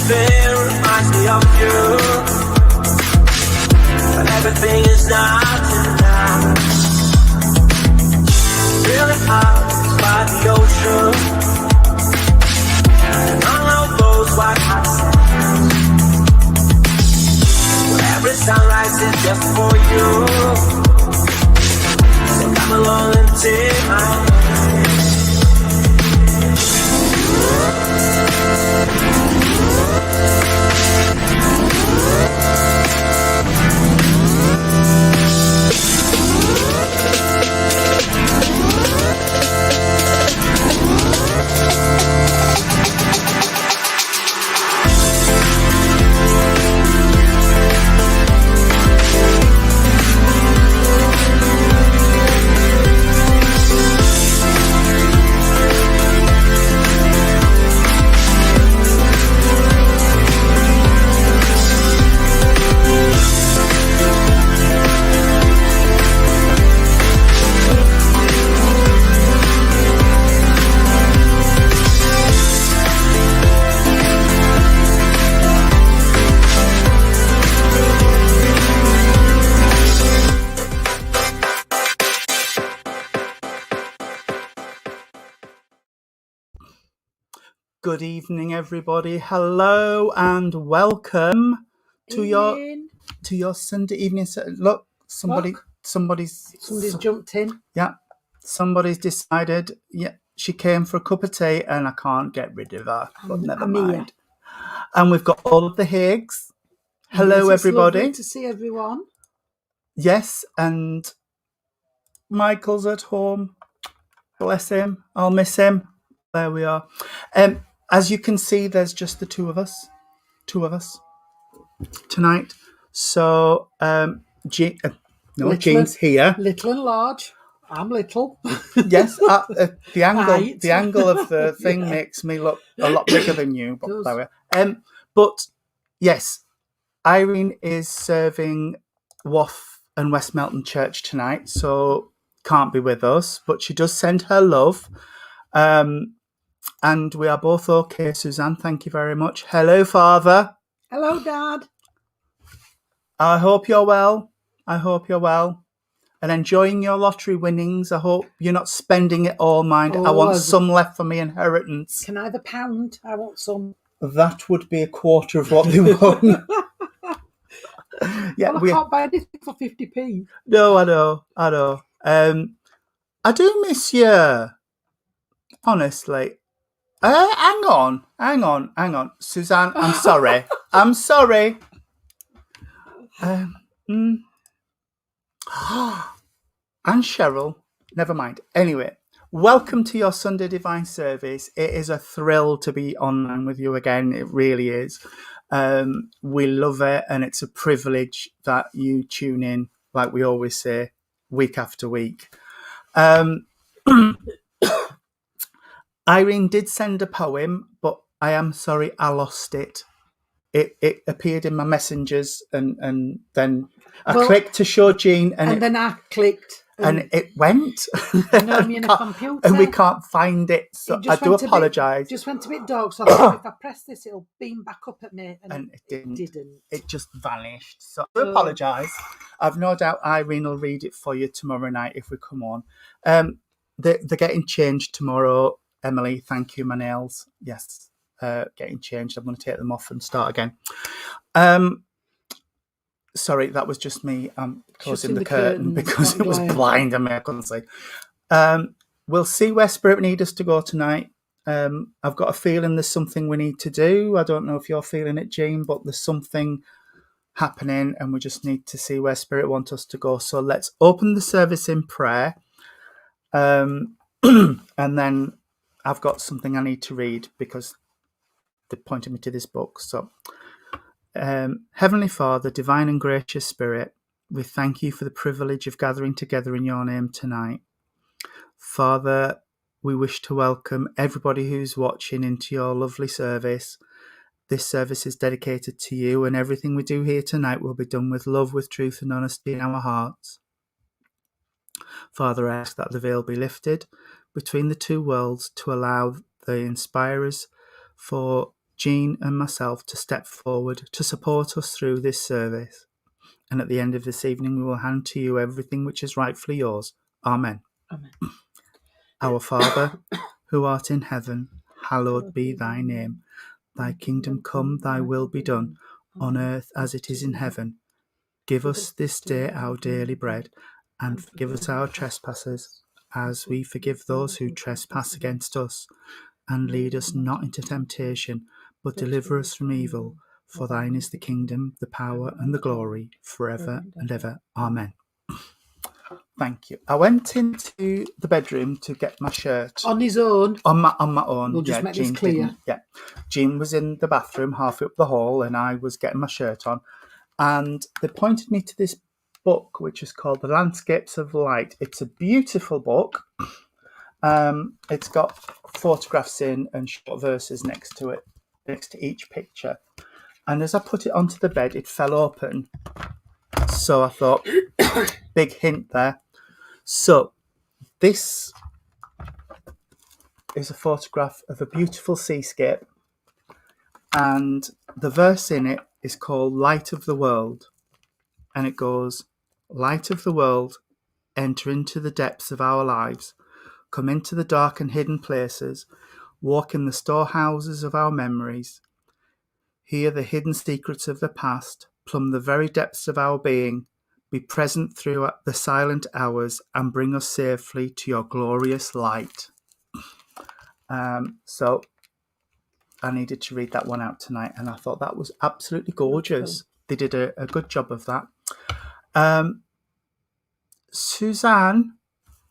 Everything reminds me of you, but everything is not enough. Feeling out by the ocean, and all those white hot sands. Where every sunrise is just for you. So come along and take my hand. Good evening, everybody. Hello and welcome to your Sunday evening. Look, somebody's jumped in. Yeah, somebody's decided. Yeah, she came for a cup of tea, and I can't get rid of her. But never mind. And we've got all of the Higgs. Hello, yes, everybody. Lovely to see everyone. Yes, and Michael's at home. Bless him. I'll miss him. There we are. As you can see, there's just the two of us tonight. So, Jean's here. Little and large. I'm little. Yes, the angle of the thing makes me look a lot bigger than you. But yes, Irene is serving Waff and West Melton Church tonight, so can't be with us. But she does send her love. And we are both okay, Suzanne. Thank you very much. Hello, Father. Hello, Dad. I hope you're well. And enjoying your lottery winnings. I hope you're not spending it all, mind. I want some left for my inheritance. Can I have £1? I want some. That would be a quarter of what they won. Yeah, I can't buy anything for 50p. No, I know. I do miss you. Honestly. Hang on. Suzanne, I'm sorry. And Cheryl, never mind. Anyway, welcome to your Sunday Divine Service. It is a thrill to be online with you again. It really is. We love it, and it's a privilege that you tune in, like we always say, week after week. Irene did send a poem, but I am sorry I lost it. It appeared in my messengers, and then I clicked to show Jean, and then I clicked, and it went. In a computer, and we can't find it. So I do apologise. Just went a bit dark, so I thought if I press this, it'll beam back up at me, and it didn't. It just vanished. So I do apologise. I've no doubt Irene will read it for you tomorrow night if we come on. They're getting changed tomorrow. Emily, thank you. My nails, yes, getting changed. I'm going to take them off and start again. Sorry, that was just me. I'm closing the curtain because it was blind and I couldn't see. We'll see where Spirit need us to go tonight. I've got a feeling there's something we need to do. I don't know if you're feeling it, Jean, but there's something happening and we just need to see where Spirit wants us to go. So let's open the service in prayer. And then I've got something I need to read because they pointed me to this book. So, Heavenly Father, Divine and Gracious Spirit, we thank you for the privilege of gathering together in your name tonight. Father, we wish to welcome everybody who's watching into your lovely service. This service is dedicated to you, and everything we do here tonight will be done with love, with truth and honesty in our hearts. Father, I ask that the veil be lifted between the two worlds to allow the inspirers for Jean and myself to step forward to support us through this service. And at the end of this evening, we will hand to you everything which is rightfully yours. Amen. Amen. Our Father, who art in heaven, hallowed be thy name. Thy kingdom come, thy will be done, on earth as it is in heaven. Give us this day our daily bread, and forgive us our trespasses, as we forgive those who trespass against us. And lead us not into temptation, but deliver us from evil. For thine is the kingdom, the power, and the glory, forever and ever. Amen. Thank you. I went into the bedroom to get my shirt. On his own. On my own. We'll just make this Jean clear. didn't. Yeah. Jean was in the bathroom, halfway up the hall, and I was getting my shirt on. And they pointed me to this book, which is called The Landscapes of Light. It's a beautiful book. It's got photographs in and short verses next to it, next to each picture. And as I put it onto the bed, it fell open. So I thought, big hint there. So this is a photograph of a beautiful seascape, and the verse in it is called Light of the World. And it goes, Light of the world, enter into the depths of our lives. Come into the dark and hidden places, walk in the storehouses of our memories. Hear the hidden secrets of the past, plumb the very depths of our being, be present through the silent hours, and bring us safely to your glorious light. So I needed to read that one out tonight, and I thought that was absolutely gorgeous. They did a good job of that. Suzanne,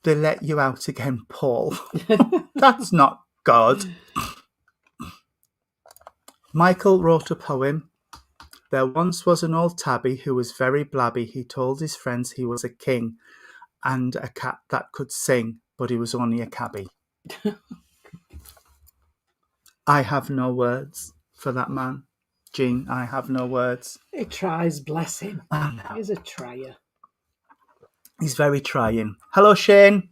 they let you out again, Paul. That's not God. Michael wrote a poem. There once was an old tabby who was very blabby. He told his friends he was a king and a cat that could sing, but he was only a cabbie. I have no words for that man. Jean, I have no words. He tries, bless him. I know. He's a trier. He's very trying. Hello, Shane.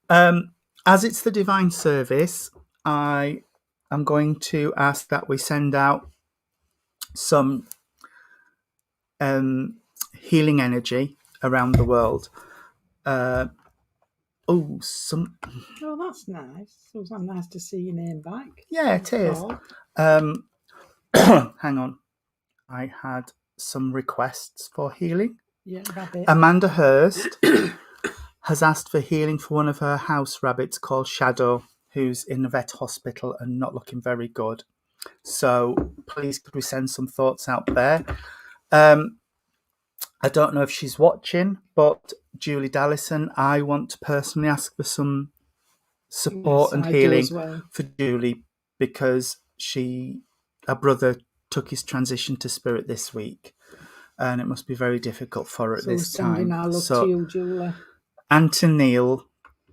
As it's the divine service, I am going to ask that we send out some healing energy around the world. Oh, that's nice. It was nice to see your name back. Yeah, it is. Hang on. I had some requests for healing. Yeah, rabbit. Amanda Hurst has asked for healing for one of her house rabbits called Shadow, who's in a vet hospital and not looking very good. So please could we send some thoughts out there? I don't know if she's watching, but Julie Dallison, I want to personally ask for some support and healing for Julie, because her brother took his transition to spirit this week, and it must be very difficult for her at this time. Sending our love to you, Julie. And to Neil,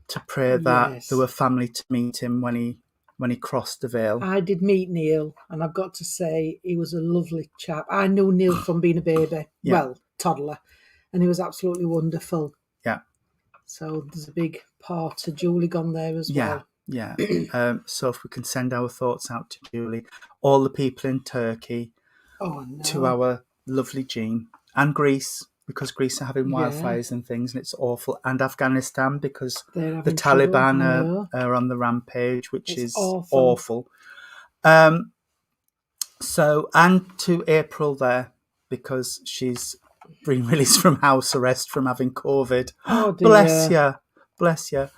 to pray that there were family to meet him when he crossed the veil. I did meet Neil, and I've got to say he was a lovely chap. I knew Neil from being a baby, toddler, and he was absolutely wonderful. Yeah. So there's a big part of Julie gone there as well. Yeah. So if we can send our thoughts out to Julie, all the people in Turkey, to our lovely Jean, and Greece, because Greece are having wildfires and things, and it's awful, and Afghanistan, because the Taliban are on the rampage, which is awful. So, and to April there, because she's been released from house arrest from having COVID. Oh, dear. Bless you.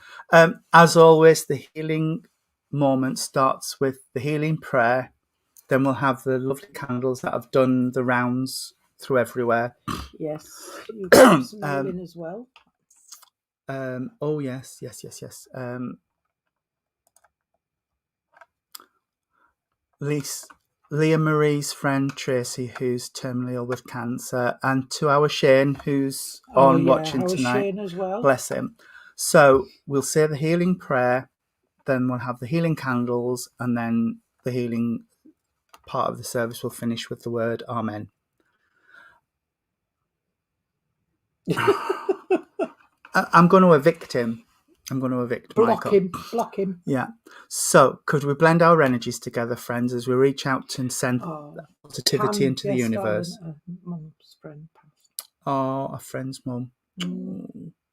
As always, the healing moment starts with the healing prayer. Then we'll have the lovely candles that have done the rounds through everywhere. Yes, you've got some healing as well. Yes. Leah Marie's friend Tracy, who's terminally ill with cancer, and to our Shane, who's watching tonight. Shane as well. Bless him. So we'll say the healing prayer, then we'll have the healing candles, and then the healing part of the service will finish with the word Amen. I'm going to evict him. I'm going to evict Block Michael. Block him. Yeah. So, could we blend our energies together, friends, as we reach out and send positivity into the universe? Mum's friend passed. Oh, a friend's mum.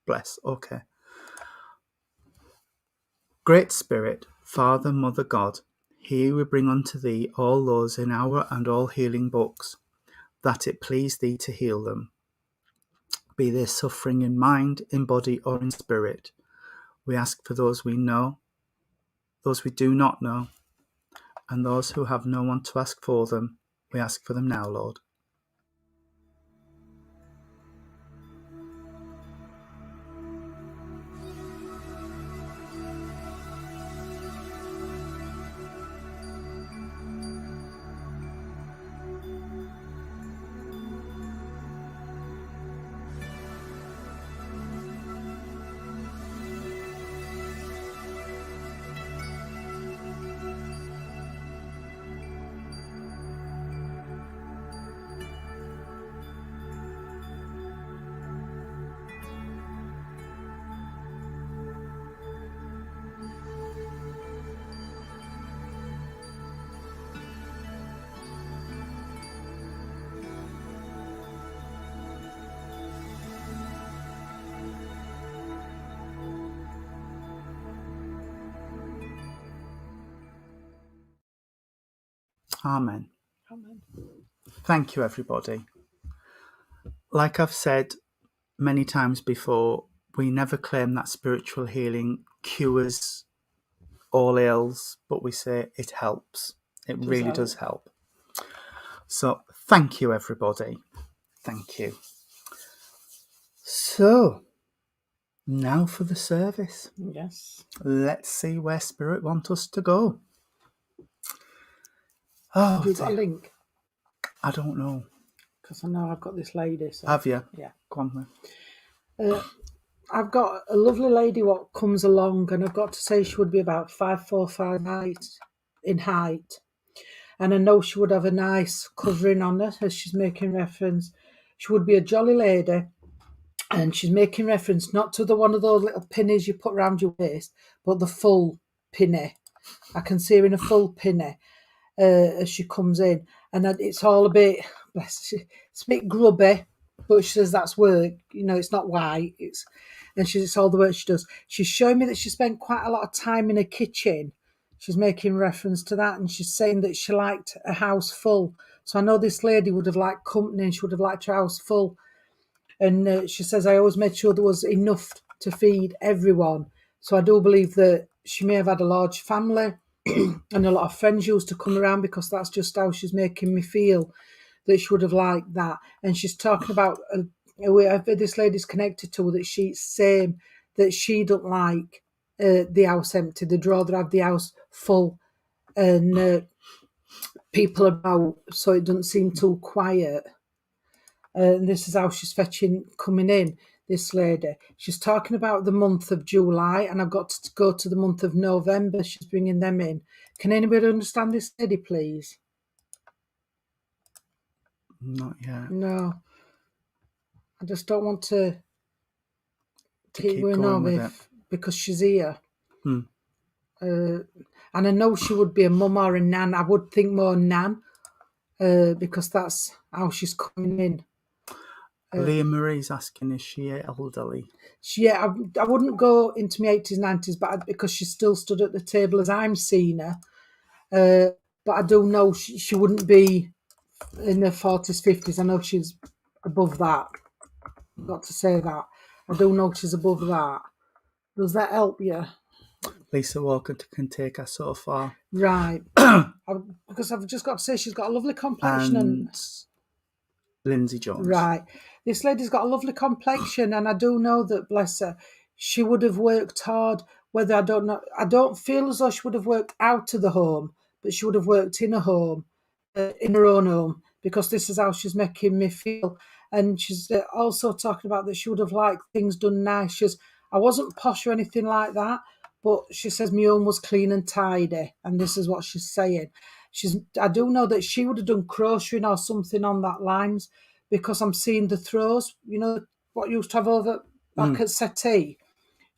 Bless. Okay. Great Spirit, Father, Mother, God, here we bring unto thee all those in our and all healing books, that it please thee to heal them, be they suffering in mind, in body, or in spirit. We ask for those we know, those we do not know, and those who have no one to ask for them. We ask for them now, Lord. Amen. Amen. Thank you, everybody. Like I've said many times before, we never claim that spiritual healing cures all ills, but we say it helps. It really does help. So thank you, everybody. Thank you. So now for the service. Yes. Let's see where Spirit wants us to go. Oh, Have you got a link? I don't know. Because I know I've got this lady. So. Have you? Yeah. Go on then. I've got a lovely lady what comes along, and I've got to say she would be about 5'4", 5'8" in height. And I know she would have a nice covering on her, as she's making reference. She would be a jolly lady, and she's making reference not to the one of those little pinnies you put around your waist, but the full pinny. I can see her in a full pinny as she comes in. And it's all a bit, bless her, it's a bit grubby, but she says that's work. You know, it's not white. It's all the work she does. She's showing me that she spent quite a lot of time in her kitchen. She's making reference to that, and she's saying that she liked a house full. So I know this lady would have liked company, and she would have liked her house full. And she says, I always made sure there was enough to feed everyone. So I do believe that she may have had a large family and a lot of friends used to come around, because that's just how she's making me feel, that she would have liked that. And she's talking about whoever this lady's connected to, that she's saying that she don't like the house empty. They'd rather have the house full and people about, so it doesn't seem too quiet. And this is how she's coming in, this lady. She's talking about the month of July, and I've got to go to the month of November. She's bringing them in. Can anybody understand this lady, please? Not yet. No. I just don't want to keep going on with it. Because she's here. Hmm. And I know she would be a mum or a nan. I would think more nan, because that's how she's coming in. Leah Marie's asking, is she elderly? I wouldn't go into my 80s, 90s, but because she still stood at the table as I'm seeing her. But I do know she wouldn't be in her 40s, 50s. I know she's above that. I've got to say that. I do know she's above that. Does that help you? Lisa Walker can take us so far. Right. Because I've just got to say she's got a lovely complexion. And Lindsay Jones. Right. This lady's got a lovely complexion, and I do know that, bless her, she would have worked hard. Whether I don't know, I don't feel as though she would have worked out of the home, but she would have worked in a home, in her own home, because this is how she's making me feel. And she's also talking about that she would have liked things done nice. She's, I wasn't posh or anything like that, but she says my home was clean and tidy, and this is what she's saying. I do know that she would have done crocheting or something on that lines, because I'm seeing the throws, you know, what you used to have over back at settee.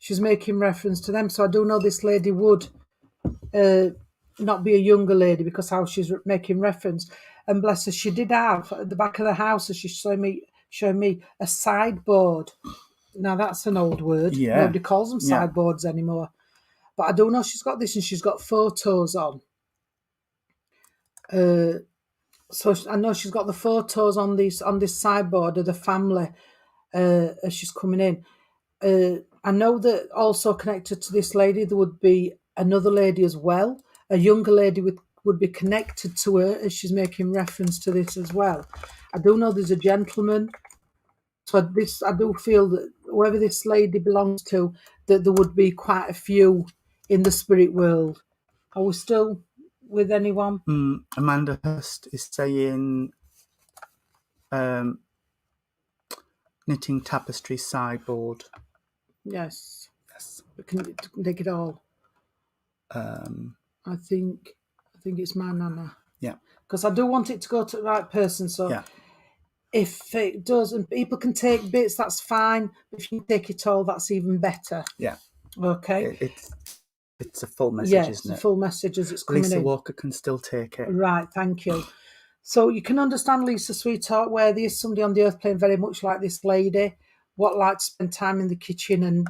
she's making reference to them. So I do know this lady would not be a younger lady because how she's making reference. And bless her, she did have at the back of the house, as she's showing me a sideboard. Now that's an old word. Yeah. Nobody calls them sideboards anymore. But I don't know, she's got this and she's got photos on. So I know she's got the photos on this sideboard of the family as she's coming in. I know that also connected to this lady, there would be another lady as well. A younger lady would be connected to her as she's making reference to this as well. I do know there's a gentleman. So I do feel that whoever this lady belongs to, that there would be quite a few in the spirit world. Are we still with anyone? Amanda Hurst is saying knitting tapestry sideboard. Yes. We can take it all. I think it's my nana. Yeah. Because I do want it to go to the right person. So Yeah. if it does, and people can take bits, that's fine. If you take it all, that's even better. Yeah. Okay. It's a full message, Yeah, isn't it? it's a full message as it's coming Lisa in. Walker can still take it. Right, thank you. So you can understand, Lisa, sweetheart, where there is somebody on the earth plane very much like this lady, what like to spend time in the kitchen and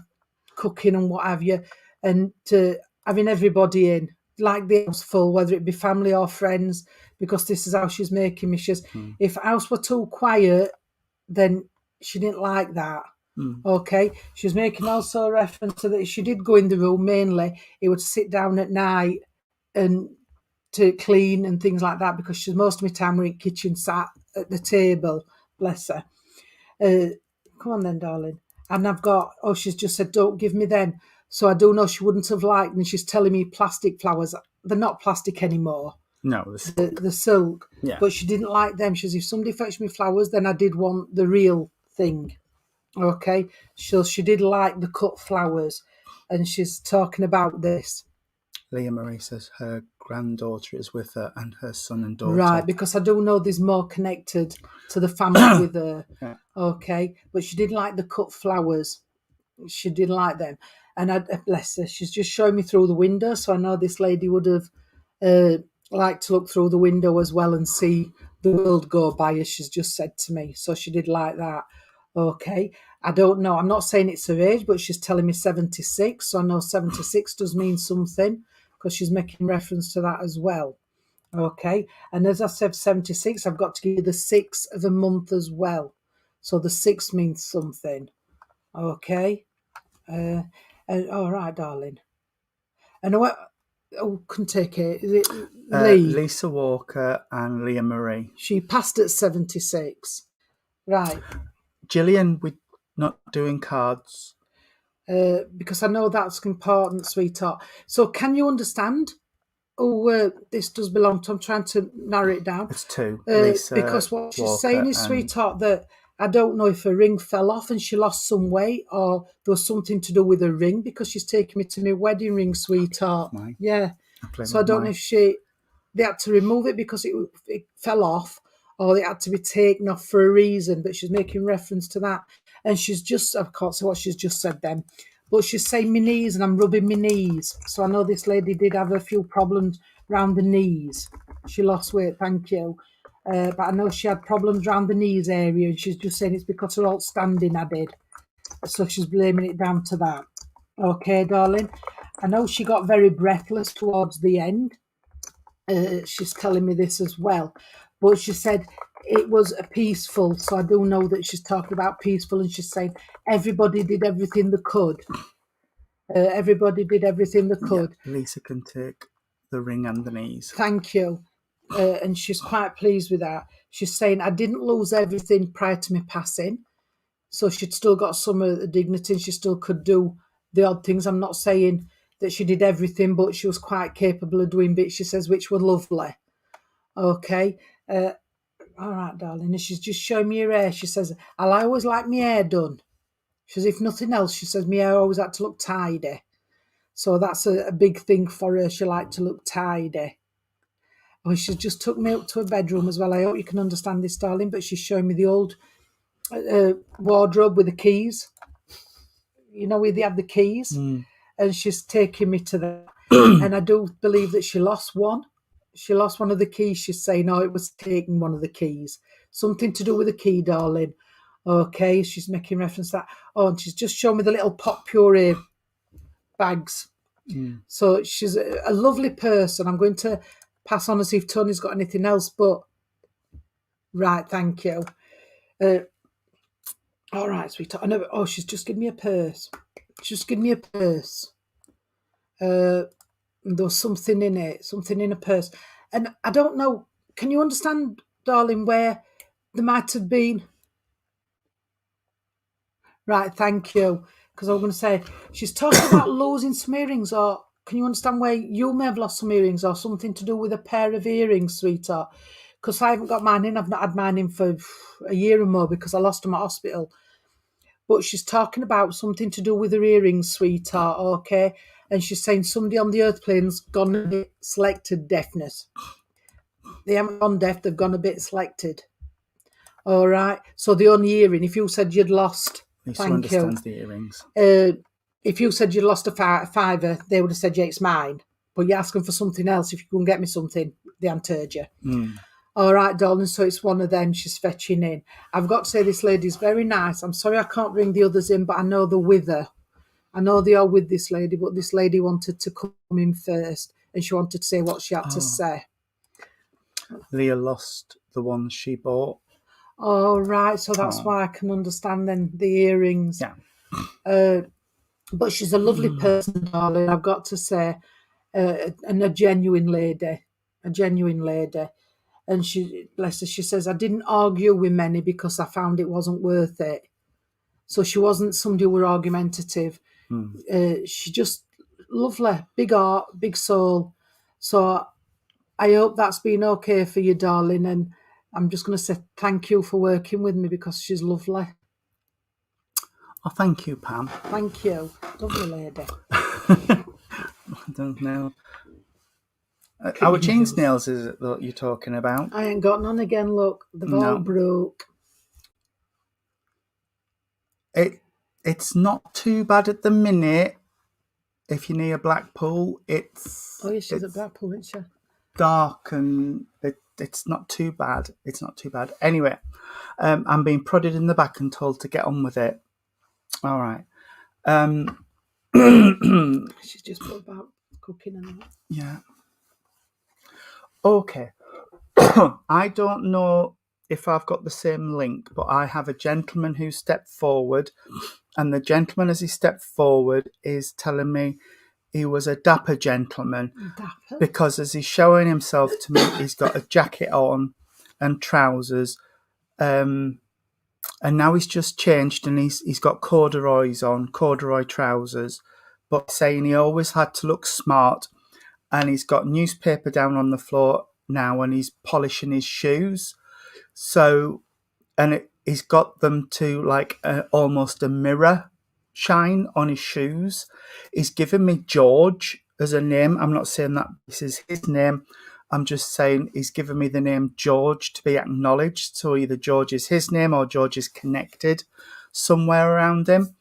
cooking and what have you, and having everybody in, like the house full, whether it be family or friends, because this is how she's making me. She's, if the house were too quiet, then she didn't like that. Okay, she was making also a reference to that if she did go in the room mainly, it would sit down at night and to clean and things like that, because she's most of my time we're in kitchen sat at the table, bless her. Come on then, darling. And I've got, she's just said, don't give me them. So I do know she wouldn't have liked, and she's telling me plastic flowers. They're not plastic anymore. No, the silk. Yeah. But she didn't like them. She says, if somebody fetched me flowers, then I did want the real thing. Okay. So she did like the cut flowers. And she's talking about this. Leah Marie says her granddaughter is with her and her son and daughter. Right, because I do know there's more connected to the family with her. Yeah. Okay. But she did like the cut flowers. She did like them. And I bless her, she's just showing me through the window. So I know this lady would have liked to look through the window as well and see the world go by, as she's just said to me. So she did like that. Okay. I don't know. I'm not saying it's her age, but she's telling me 76. So I know 76 does mean something, because she's making reference to that as well. Okay. And as I said, 76, I've got to give you the 6 of a month as well. So the 6 means something. Okay. All right, darling. And what? Can take it. Is it Lee? Lisa Walker and Leah Marie. She passed at 76. Right. Gillian, we're not doing cards. Because I know that's important, sweetheart. So can you understand? This does belong to. I'm trying to narrow it down. It's 2. Lisa because what she's Walker saying is, sweetheart, that I don't know if her ring fell off and she lost some weight, or there was something to do with her ring, because she's taking me to my wedding ring, sweetheart. Mine. Yeah. So I don't know if they had to remove it because it fell off, or it had to be taken off for a reason, but she's making reference to that. And she's just, I can't say what she's just said then, but she's saying my knees and I'm rubbing my knees. So I know this lady did have a few problems around the knees. She lost weight, thank you. But I know she had problems around the knees area, and she's just saying it's because her alt standing I did. So she's blaming it down to that. Okay, darling. I know she got very breathless towards the end. She's telling me this as well. But she said it was a peaceful. So I do know that she's talking about peaceful, and she's saying everybody did everything they could. Everybody did everything they could. Yeah, Lisa can take the ring and the knees. Thank you. And she's quite pleased with that. She's saying, I didn't lose everything prior to me passing. So she'd still got some of the dignity, and she still could do the odd things. I'm not saying that she did everything, but she was quite capable of doing bits, she says, which were lovely. Okay. All right, darling. And she's just showing me her hair. She says, I always like my hair done. She says, if nothing else, she says, my hair always had to look tidy. So that's a big thing for her. She liked to look tidy. Oh, she's just took me up to her bedroom as well. I hope you can understand this, darling, but she's showing me the old wardrobe with the keys. where they have the keys, Mm. and she's taking me to that. And I do believe that she lost one. She lost one of the keys. She's saying, "Oh, it was taking one of the keys. Something to do with the key, darling." Okay, she's making reference to that. Oh, and she's just showing me the little pot puree bags. Mm. So she's a lovely person. I'm going to pass on and see if Tony's got anything else. But right, thank you. All right, sweetheart. I know. Oh, she's just given me a purse. She's just given me a purse. There was something in it, something in a purse. And I don't know, can you understand, darling, where there might have been? Right, thank you. Because I was going to say, she's talking about losing some earrings, or can you understand where you may have lost some earrings, or something to do with a pair of earrings, sweetheart? Because I haven't got mine in. I've not had mine in for a year or more because I lost them at hospital. But she's talking about something to do with her earrings, sweetheart, okay? And she's saying somebody on the earth plane's gone a bit selected deafness. They haven't gone deaf, they've gone a bit selected. All right. So the only earring, if you said you'd lost, Lisa thank understands you. the earrings. If you said you'd lost a fiver, they would have said, yeah, it's mine. But you're asking for something else. If you can get me something, they answered you. Mm. All right, darling, so it's one of them she's fetching in. I've got to say this lady's very nice. I'm sorry I can't bring the others in, but I know they're with her. I know they are with this lady, but this lady wanted to come in first, and she wanted to say what she had to say. Leah lost the ones she bought. All right, so that's why I can understand then the earrings. Yeah. But she's a lovely person, darling, I've got to say, and a genuine lady. And she, bless her, she says, I didn't argue with many because I found it wasn't worth it. So she wasn't somebody who were argumentative. She just lovely, big heart, big soul. So I hope that's been okay for you, darling. And I'm just going to say thank you for working with me because she's lovely. Oh, thank you, Pam. Thank you. Lovely lady. I don't know. Our jeans nails is it that you're talking about? I ain't got none again, look. They've all broke. It's not too bad at the minute. If you're near Blackpool, it's She's at Blackpool, isn't she? Dark and it's not too bad. It's not too bad. Anyway, I'm being prodded in the back and told to get on with it. All right. She's just put about cooking and that. Yeah. Okay. I don't know if I've got the same link, but I have a gentleman who stepped forward, and the gentleman as he stepped forward is telling me he was a dapper gentleman. Dapper? Because as he's showing himself to me, he's got a jacket on and trousers, and now he's just changed and he's got corduroy trousers, but saying he always had to look smart, and he's got newspaper down on the floor now and he's polishing his shoes. So, and he's got them to like almost a mirror shine on his shoes. He's given me George as a name. I'm not saying that this is his name. I'm just saying he's given me the name George to be acknowledged. So either George is his name or George is connected somewhere around him.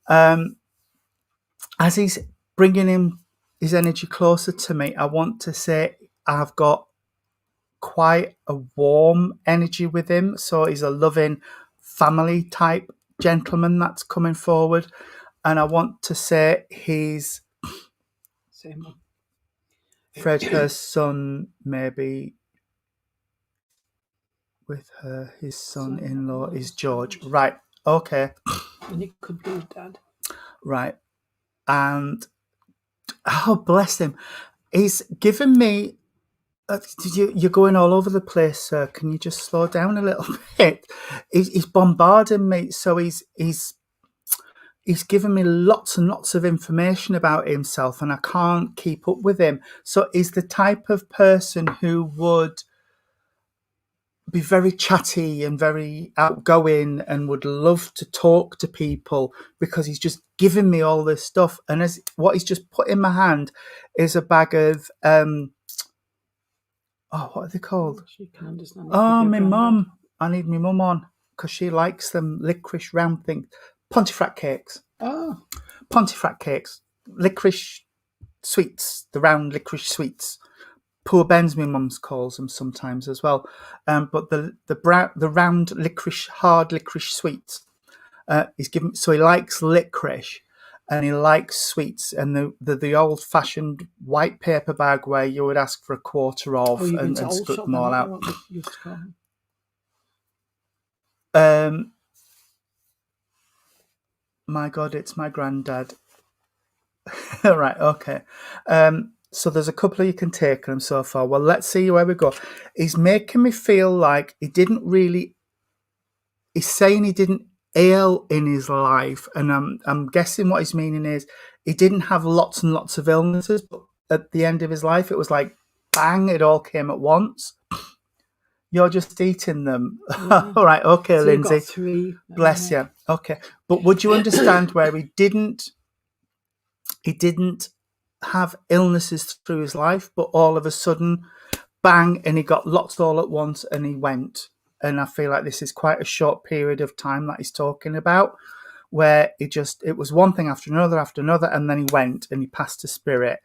As he's bringing his energy closer to me, I want to say I've got quite a warm energy with him. So he's a loving family type gentleman that's coming forward. And I want to say he's Fred, her son, maybe with her, his son-in-law is George. Right, okay. And it could be Dad. Right. And, oh, bless him. He's given me, you're going all over the place, sir. Can you just slow down a little bit? He's bombarding me. So he's given me lots and lots of information about himself and I can't keep up with him. So he's the type of person who would be very chatty and very outgoing and would love to talk to people because he's just given me all this stuff. And as what he's just put in my hand is a bag of, what are they called? She can understand. Oh, my mum. I need my mum on because she likes them licorice round things. Pontefract cakes. Oh, Pontefract cakes, licorice sweets, the round licorice sweets. Poor Ben's, my mum's calls them sometimes as well. But the round licorice, hard licorice sweets. He's given, so he likes licorice and he likes sweets, and the old fashioned white paper bag where you would ask for a quarter of you've been and, to and Old scoop Shop them then, all haven't you? out. What they used to call them. My God, it's my granddad. Right, okay. So there's a couple you can take them so far. Well, let's see where we go. He's making me feel like he didn't really. He's saying he didn't ail in his life, and I'm guessing what his meaning is he didn't have lots and lots of illnesses, but at the end of his life, it was like bang, it all came at once. You're just eating them. Yeah. All right, okay, So you've Lindsay. got 3. Bless you. Okay, but would you understand where he didn't have illnesses through his life, but all of a sudden, bang, and he got lots all at once and he went. And I feel like this is quite a short period of time that he's talking about, where it was one thing after another, and then he went and he passed to spirit.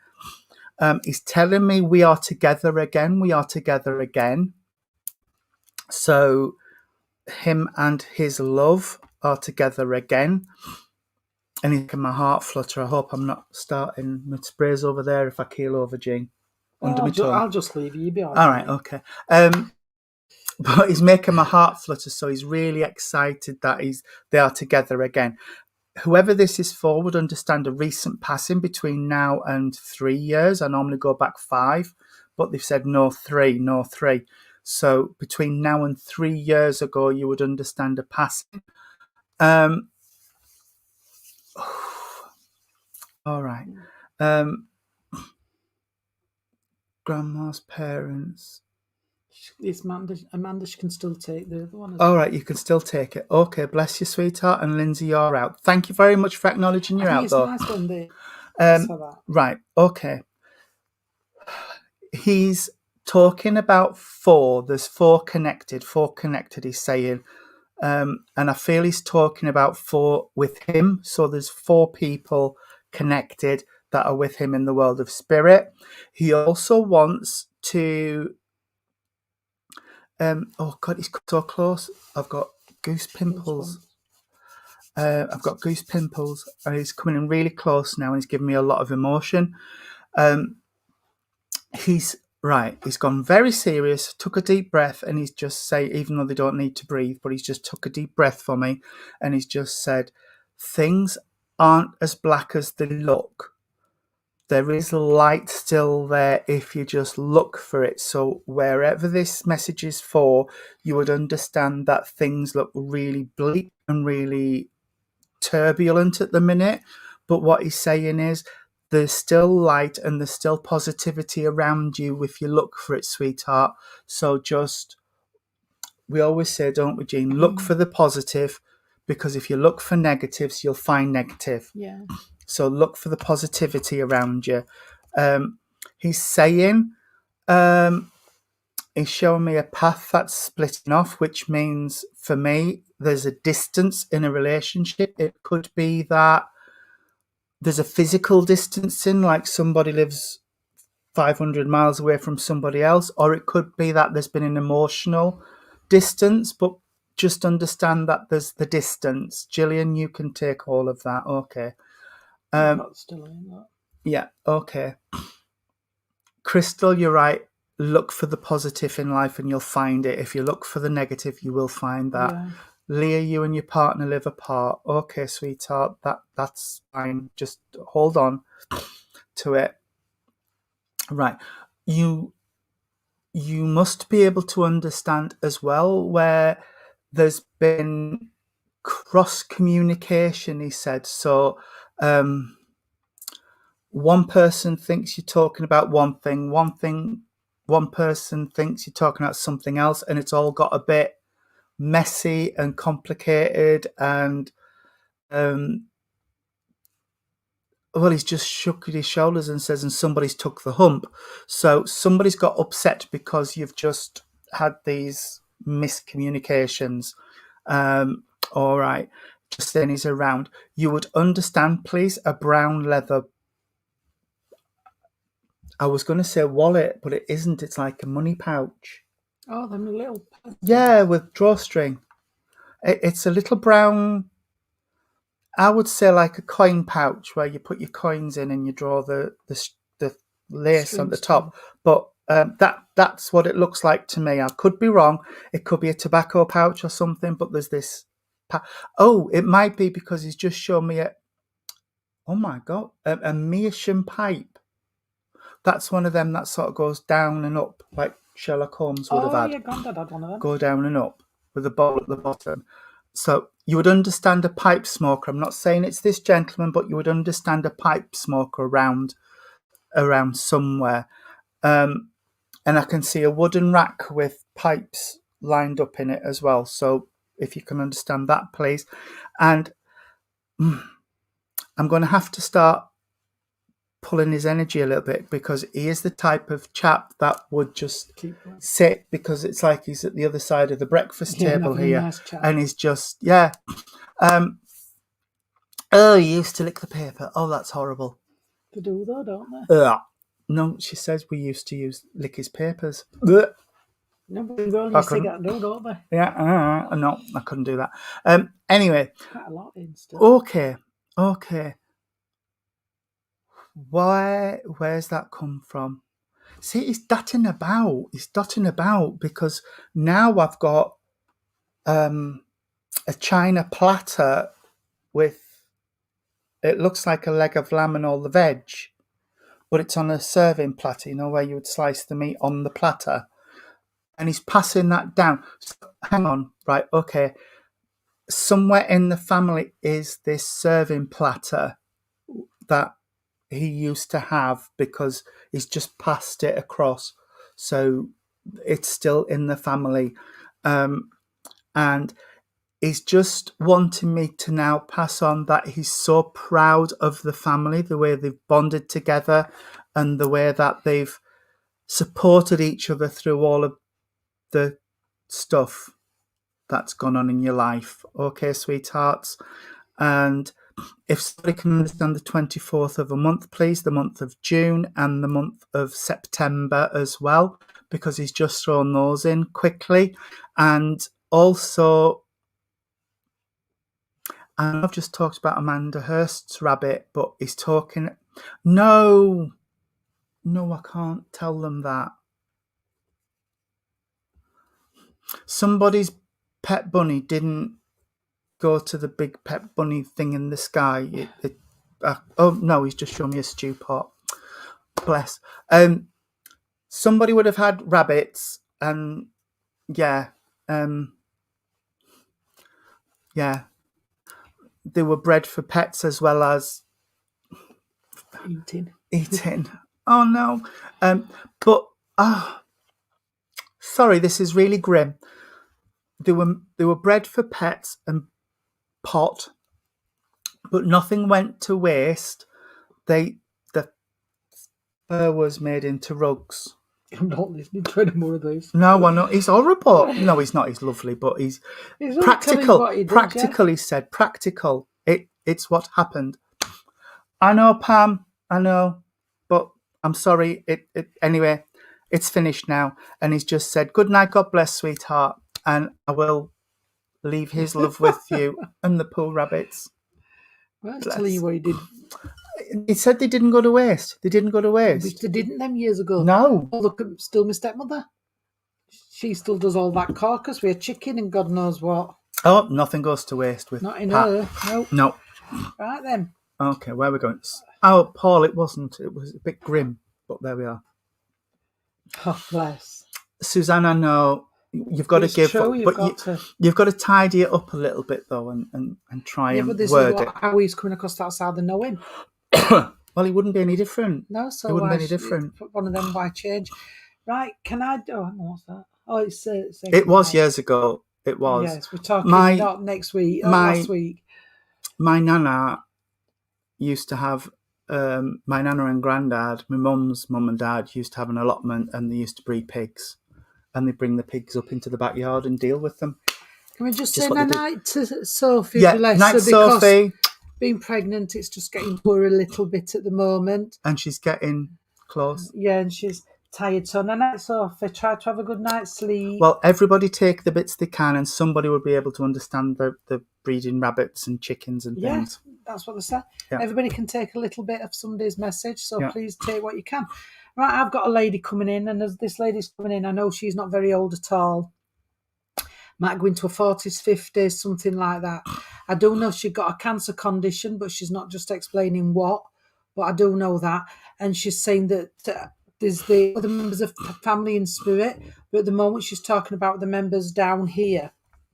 He's telling me we are together again. We are together again. So him and his love are together again. And he's making my heart flutter. I hope I'm not starting with sprays over there if I keel over, Jean. Under my tongue. I'll just leave you. You'll be all right, okay. But he's making my heart flutter, so he's really excited that they are together again. Whoever this is for would understand a recent passing between now and 3 years. I normally go back 5, but they've said no 3. So between now and 3 years ago, you would understand a passing. All right. Grandma's parents. It's Amanda, she can still take the other one. All right, you can still take it. Okay, bless you, sweetheart. And Lindsay, you're out. Thank you very much for acknowledging you're out, though. It's nice when they right, okay. He's talking about 4. There's 4 connected, he's saying. And I feel he's talking about 4 with him. So there's 4 people connected that are with him in the world of spirit. He also wants to... oh, God, he's so close. I've got goose pimples. And he's coming in really close now, and he's giving me a lot of emotion. He's gone very serious, took a deep breath, and he's just say, even though they don't need to breathe, but he's just took a deep breath for me, and he's just said, things aren't as black as they look. There is light still there if you just look for it. So wherever this message is for, you would understand that things look really bleak and really turbulent at the minute. But what he's saying is there's still light and there's still positivity around you if you look for it, sweetheart. So we always say, don't we, Jean, look for the positive, because if you look for negatives, you'll find negative. Yeah. So look for the positivity around you. He's saying, he's showing me a path that's splitting off, which means for me, there's a distance in a relationship. It could be that there's a physical distancing, like somebody lives 500 miles away from somebody else, or it could be that there's been an emotional distance, but just understand that there's the distance. Gillian, you can take all of that. Okay. Still in that. Yeah, okay. Crystal, you're right. Look for the positive in life and you'll find it. If you look for the negative, you will find that. Yeah. Leah, you and your partner live apart. Okay, sweetheart, that's fine. Just hold on to it. Right. You must be able to understand as well where there's been cross communication, he said. So one person thinks you're talking about one person thinks you're talking about something else, and it's all got a bit messy and complicated, and he's just shook his shoulders and says, and somebody's took the hump. So somebody's got upset because you've just had these miscommunications. All right. just saying he's around, you would understand, please, a brown leather. I was going to say wallet, but it isn't. It's like a money pouch. Oh, them little. Yeah, with drawstring. It's a little brown, I would say like a coin pouch where you put your coins in and you draw the lace on the top. But that's what it looks like to me. I could be wrong. It could be a tobacco pouch or something, but there's this. Oh, it might be because he's just shown me oh my God, a meerschaum pipe. That's one of them that sort of goes down and up, like Sherlock Holmes would have had. Oh, yeah, Grandad had one of them. Go down and up with a bowl at the bottom. So you would understand a pipe smoker. I'm not saying it's this gentleman, but you would understand a pipe smoker around somewhere. And I can see a wooden rack with pipes lined up in it as well. So if you can understand that, please. And I'm going to have to start pulling his energy a little bit, because he is the type of chap that would just sit, because it's like he's at the other side of the breakfast table here, nice, and he's just oh, he used to lick the paper. Oh, that's horrible. They do though, don't they? No, she says we used to lick his papers. No, but they only say that, don't they? Yeah, no, I couldn't do that. Anyway, quite a lot in still. Okay. Where's that come from? See, he's dotting about because now I've got a china platter with, it looks like a leg of lamb and all the veg, but it's on a serving platter, you know, where you would slice the meat on the platter, and he's passing that down. So, hang on, right, okay. Somewhere in the family is this serving platter that he used to have, because he's just passed it across, so it's still in the family, and he's just wanting me to now pass on that he's so proud of the family, the way they've bonded together and the way that they've supported each other through all of the stuff that's gone on in your life. Okay, sweethearts. And if somebody can understand the 24th of a month, please, the month of June and the month of September as well, because he's just thrown those in quickly. And also, and I've just talked about Amanda Hurst's rabbit, but he's talking... No, I can't tell them that. Somebody's pet bunny didn't go to the big pet bunny thing in the sky. Oh no, he's just shown me a stew pot. Bless. Somebody would have had rabbits, and yeah, they were bred for pets as well as eating. Oh no, but sorry, this is really grim. They were bred for pets and pot, but nothing went to waste. The fur was made into rugs. I'm not listening to any more of those. No, I know. He's horrible. No, he's not. He's lovely, but he's practical. Practical, he said. Practical. It's what happened. I know, Pam. I know, but I'm sorry. Anyway, it's finished now, and he's just said, "Good night, God bless, sweetheart," and I will leave his love with you and the poor rabbits. Well, I was telling you what he did. He said they didn't go to waste. They didn't go to waste. They didn't them years ago. No. Oh, look, still my stepmother. She still does all that carcass with a chicken and God knows what. Oh, nothing goes to waste with Not in Pat. her. Nope. No. Right then. Okay, where are we going? Oh, Paul, it wasn't. It was a bit grim, but there we are. Oh, bless. Susanna, no. You've got It's to give true, up, you've got to tidy it up a little bit though, and try and but this word is it. How he's coming across that side of knowing. Well, he wouldn't be any different. No, so he wouldn't be any different. One of them, why change? Right? Can I? Oh, hang on, what's that? Oh, it's it was years ago. It was. Yes, we're talking not next week. Last week. My nana used to have. My nana and granddad, my mum's mum and dad, used to have an allotment, and they used to breed pigs. And they bring the pigs up into the backyard and deal with them. Can we just Just say what they do. night to Sophie? Yeah, Bless night, her, because Sophie. being pregnant, it's just getting to her a little bit at the moment. And she's getting close. Yeah, and she's tired. So night, Sophie. Try to have a good night's sleep. Well, everybody take the bits they can, and somebody will be able to understand the breeding rabbits and chickens and Yeah, things. that's what they say. Yeah. Everybody can take a little bit of somebody's message, so Yeah. please take what you can. Right, I've got a lady coming in, and as this lady's coming in, I know she's not very old at all. Might go into her 40s, 50s, something like that. I don't know if she's got a cancer condition, but she's not just explaining what, but I do know that. And she's saying that there's the other members of family in spirit, but at the moment she's talking about the members down here.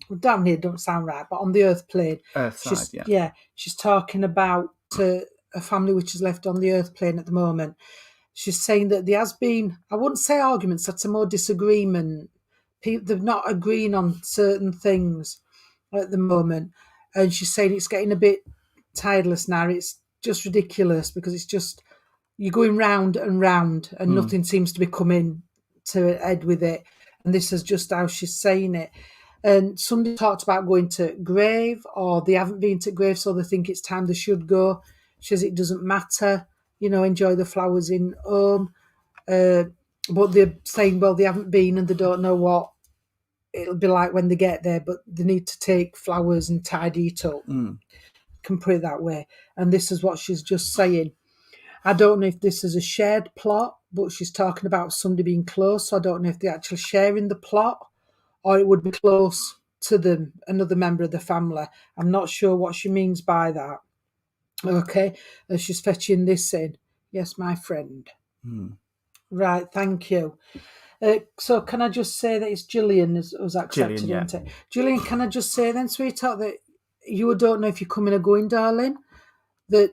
Well, down here don't sound right, but on the earth plane. Earth side, yeah. Yeah, she's talking about a family which is left on the earth plane at the moment. She's saying that there has been, I wouldn't say arguments, that's a more disagreement. They're not agreeing on certain things at the moment. And she's saying it's getting a bit tireless now. It's just ridiculous because it's just, you're going round and round and nothing seems to be coming to a head with it. And this is just how she's saying it. And somebody talked about going to grave, or they haven't been to grave, so they think it's time they should go. She says it doesn't matter, enjoy the flowers in home. But they're saying, well, they haven't been and they don't know what it'll be like when they get there, but they need to take flowers and tidy it up. Can put it that way. And this is what she's just saying. I don't know if this is a shared plot, but she's talking about somebody being close. So I don't know if they're actually sharing the plot, or it would be close to them, another member of the family. I'm not sure what she means by that. Okay, she's fetching this in. Yes, my friend. Right, thank you. So can I just say that it's Gillian who's accepted, Gillian, yeah. isn't it? Gillian, can I just say then, sweetheart, that you don't know if you're coming or going, darling, that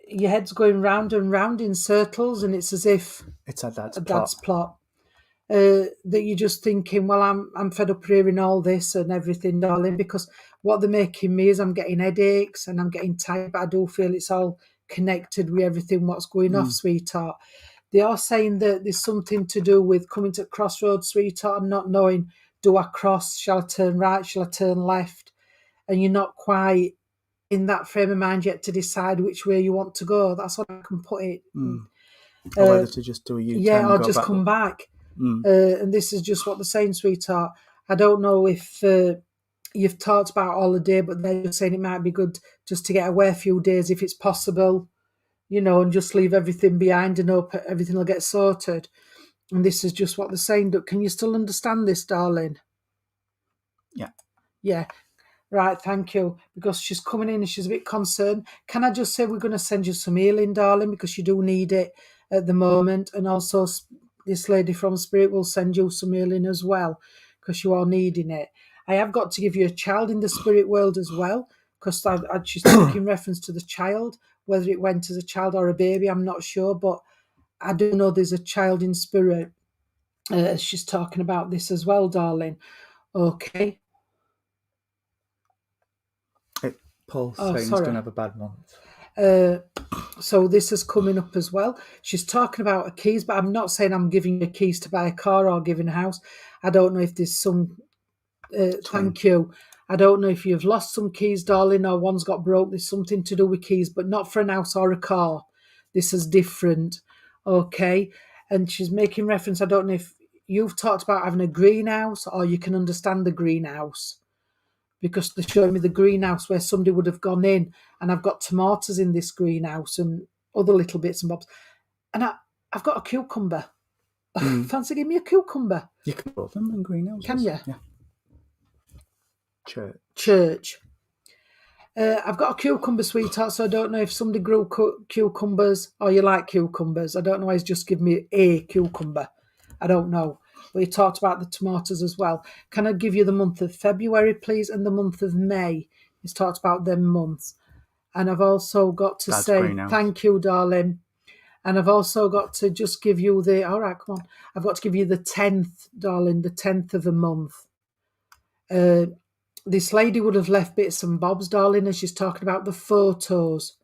your head's going round and round in circles, and it's as if It's a dad's plot. That you're just thinking, well, I'm fed up hearing all this and everything, darling, because what they're making me is I'm getting headaches and I'm getting tired, but I do feel it's all connected with everything what's going off, sweetheart. They are saying that there's something to do with coming to crossroads, sweetheart, and not knowing, do I cross? Shall I turn right? Shall I turn left? And you're not quite in that frame of mind yet to decide which way you want to go. That's what I can put it. Or whether to just do a U-turn. Yeah, or and go just back. come back. And this is just what they're saying, sweetheart. I don't know if you've talked about holiday, but they're just saying it might be good just to get away a few days if it's possible, and just leave everything behind and hope everything will get sorted. And this is just what they're saying. Can you still understand this, darling? Yeah. Yeah. Right, thank you. Because she's coming in and she's a bit concerned. Can I just say we're going to send you some healing, darling, because you do need it at the moment. And also this lady from Spirit will send you some healing as well, because you are needing it. I have got to give you a child in the spirit world as well, because she's taking reference to the child. Whether it went as a child or a baby, I'm not sure, but I do know there's a child in spirit. She's talking about this as well, darling. Okay. Paul's saying he's going to have a bad month. So this is coming up as well. She's talking about her keys, but I'm not saying I'm giving you keys to buy a car or giving a house. I don't know if there's some... thank you. I don't know if you've lost some keys, darling, or one's got broke. There's something to do with keys, but not for an house or a car. This is different. Okay. And she's making reference, I don't know if you've talked about having a greenhouse or you can understand the greenhouse, because they're showing me the greenhouse where somebody would have gone in, and I've got tomatoes in this greenhouse and other little bits and bobs. And I've got a cucumber. Fancy giving me a cucumber? You can grow them in greenhouses. Can you? Yeah. Church. I've got a cucumber, sweetheart, so I don't know if somebody grew cucumbers or you like cucumbers. I don't know why he's just given me a cucumber. I don't know. But he talked about the tomatoes as well. Can I give you the month of February, please, and the month of May? He's talked about them months. And I've also got to say, thank you, darling. And I've also got to just give you all right, come on. I've got to give you the 10th, darling, the 10th of a month. This lady would have left bits and bobs, darling, as she's talking about the photos.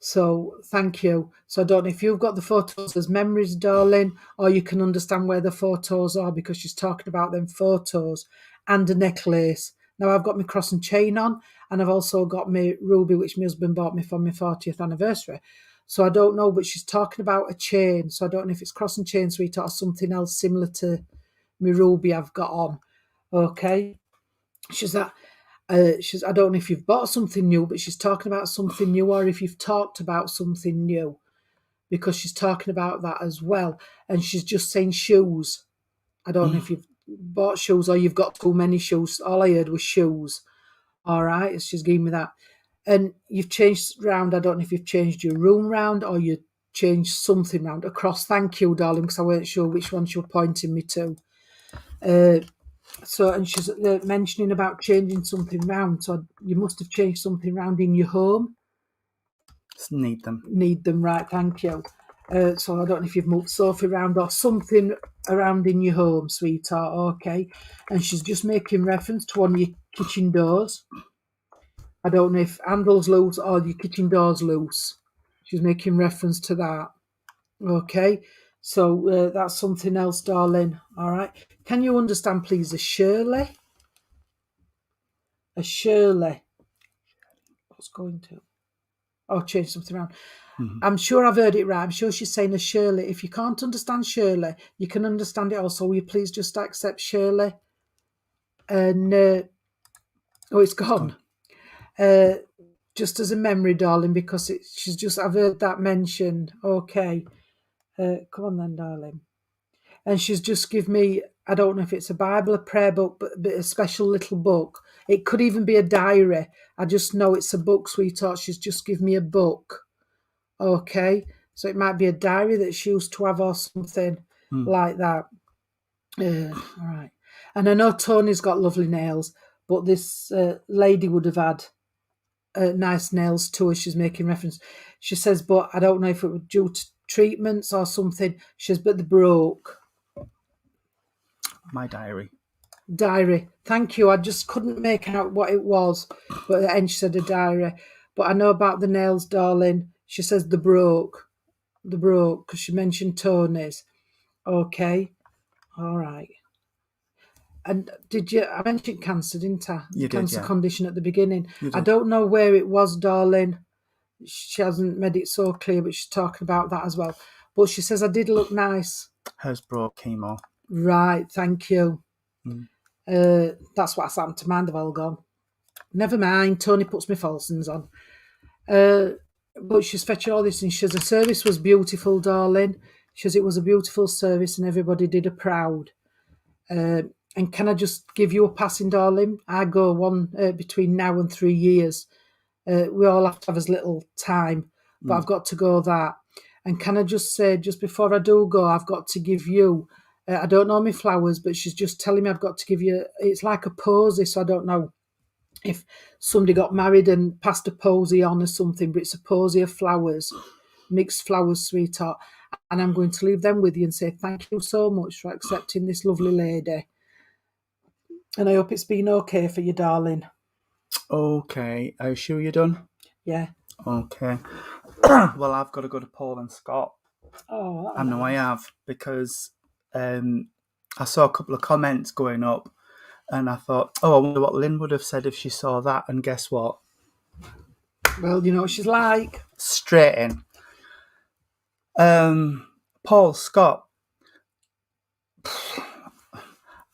So thank you. So I don't know if you've got the photos as memories, darling, or you can understand where the photos are because she's talking about them photos and a necklace. Now I've got my cross and chain on, and I've also got my ruby, which my husband bought me for my 40th anniversary. So I don't know, but she's talking about a chain. So I don't know if it's cross and chain, sweetheart, or something else similar to my ruby I've got on. Okay. She's that. I don't know if you've bought something new, but she's talking about something new, or if you've talked about something new, because she's talking about that as well. And she's just saying shoes. I don't know if you've bought shoes or you've got too many shoes. All I heard was shoes. All right, she's giving me that. And you've changed round. I don't know if you've changed your room round or you changed something round across. Thank you, darling, because I weren't sure which one she was pointing me to. So, and she's mentioning about changing something round. So you must have changed something round in your home. Need them. Need them, right? Thank you. So I don't know if you've moved sofa around or something around in your home, sweetheart. Okay. And she's just making reference to one of your kitchen doors. I don't know if handle's loose or your kitchen door's loose. She's making reference to that. Okay. So that's something else, darling. All right. Can you understand, please, a Shirley? A Shirley. What's going to? Oh, change something around. I'm sure I've heard it right. I'm sure she's saying a Shirley. If you can't understand Shirley, you can understand it also. Will you please just accept Shirley? And it's gone. Just as a memory, darling, because she's just, I've heard that mentioned. Okay. Come on then, darling. And she's just give me, I don't know if it's a Bible, a prayer book, but a special little book. It could even be a diary. I just know it's a book, sweetheart. She's just give me a book. Okay. So it might be a diary that she used to have or something like that. All right. And I know Tony's got lovely nails, but this lady would have had nice nails too, as she's making reference. She says, but I don't know if it was due to treatments or something. She says, but they broke. My diary. Thank you. I just couldn't make out what it was, but at the end she said a diary. But I know about the nails, darling. She says they broke, because she mentioned Tony's. Okay, all right. And I mentioned cancer, didn't I? You cancer did, yeah. condition at the beginning. You did. I don't know where it was, darling. She hasn't made it so clear, but she's talking about that as well. But she says I did look nice. Hers broke chemo. Right, thank you. That's what I happened to mind, have all gone. Never mind, Tony puts me falsons on. But she's fetching all this, and she says the service was beautiful, darling. She says it was a beautiful service and everybody did her proud. And can I just give you a passing, darling? I go one between now and 3 years. We all have to have as little time, but I've got to go that. And can I just say, just before I do go, I've got to give you, I don't know my flowers, but she's just telling me I've got to give you, it's like a posy, so I don't know if somebody got married and passed a posy on or something, but it's a posy of flowers, mixed flowers, sweetheart. And I'm going to leave them with you and say thank you so much for accepting this lovely lady. And I hope it's been okay for you, darling. Okay. Are you sure you're done? Yeah. Okay. Well, I've got to go to Paul and Scott. Oh, I know I have, because I saw a couple of comments going up and I thought, I wonder what Lynn would have said if she saw that. And guess what? Well, you know what she's like. Straight in. Paul, Scott,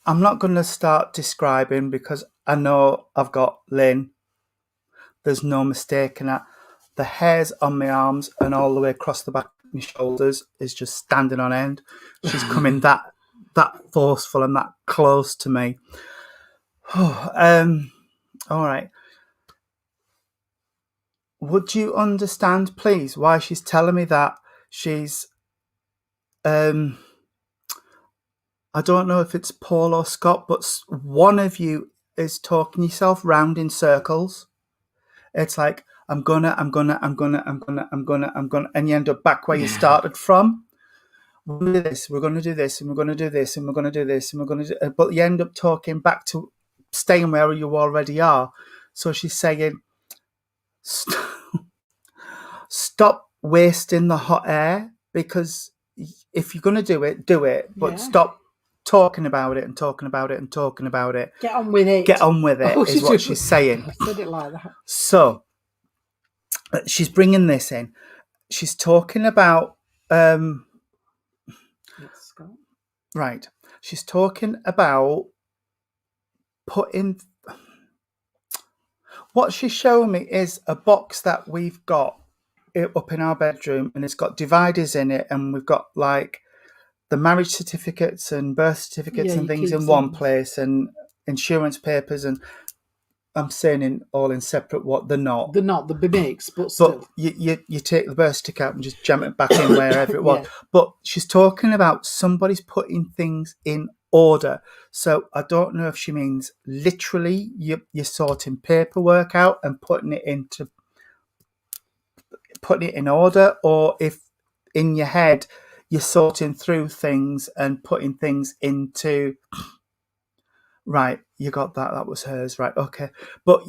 I'm not going to start describing because I know I've got Lynn. There's no mistaking that. The hairs on my arms and all the way across the back of my shoulders is just standing on end. She's coming that forceful and that close to me. All right. Would you understand, please, why she's telling me that she's... I don't know if it's Paul or Scott, but one of you is talking yourself round in circles. It's like, I'm gonna, and you end up back where you started from. We're going to do this, we're going to do this, and we're going to do this, and we're going to do this, and we're going to do... But you end up talking back to staying where you already are. So she's saying, stop stop wasting the hot air, because if you're going to do it, but stop talking about it and talking about it and talking about it. Get on with it. Get on with it is what she's saying. I said it like that. So she's bringing this in. She's talking about right. She's talking about putting. What she's showing me is a box that we've got up in our bedroom, and it's got dividers in it, and we've got like the marriage certificates and birth certificates and things in one place, and insurance papers, and I'm saying all in separate. What they're not. They're not the mix, but still. But you take the birth certificate out and just jam it back in wherever it was. Yeah. But she's talking about somebody's putting things in order. So I don't know if she means literally you're sorting paperwork out and putting it in order, or if in your head you're sorting through things and putting things into. Right, you got that. That was hers. Right, okay. But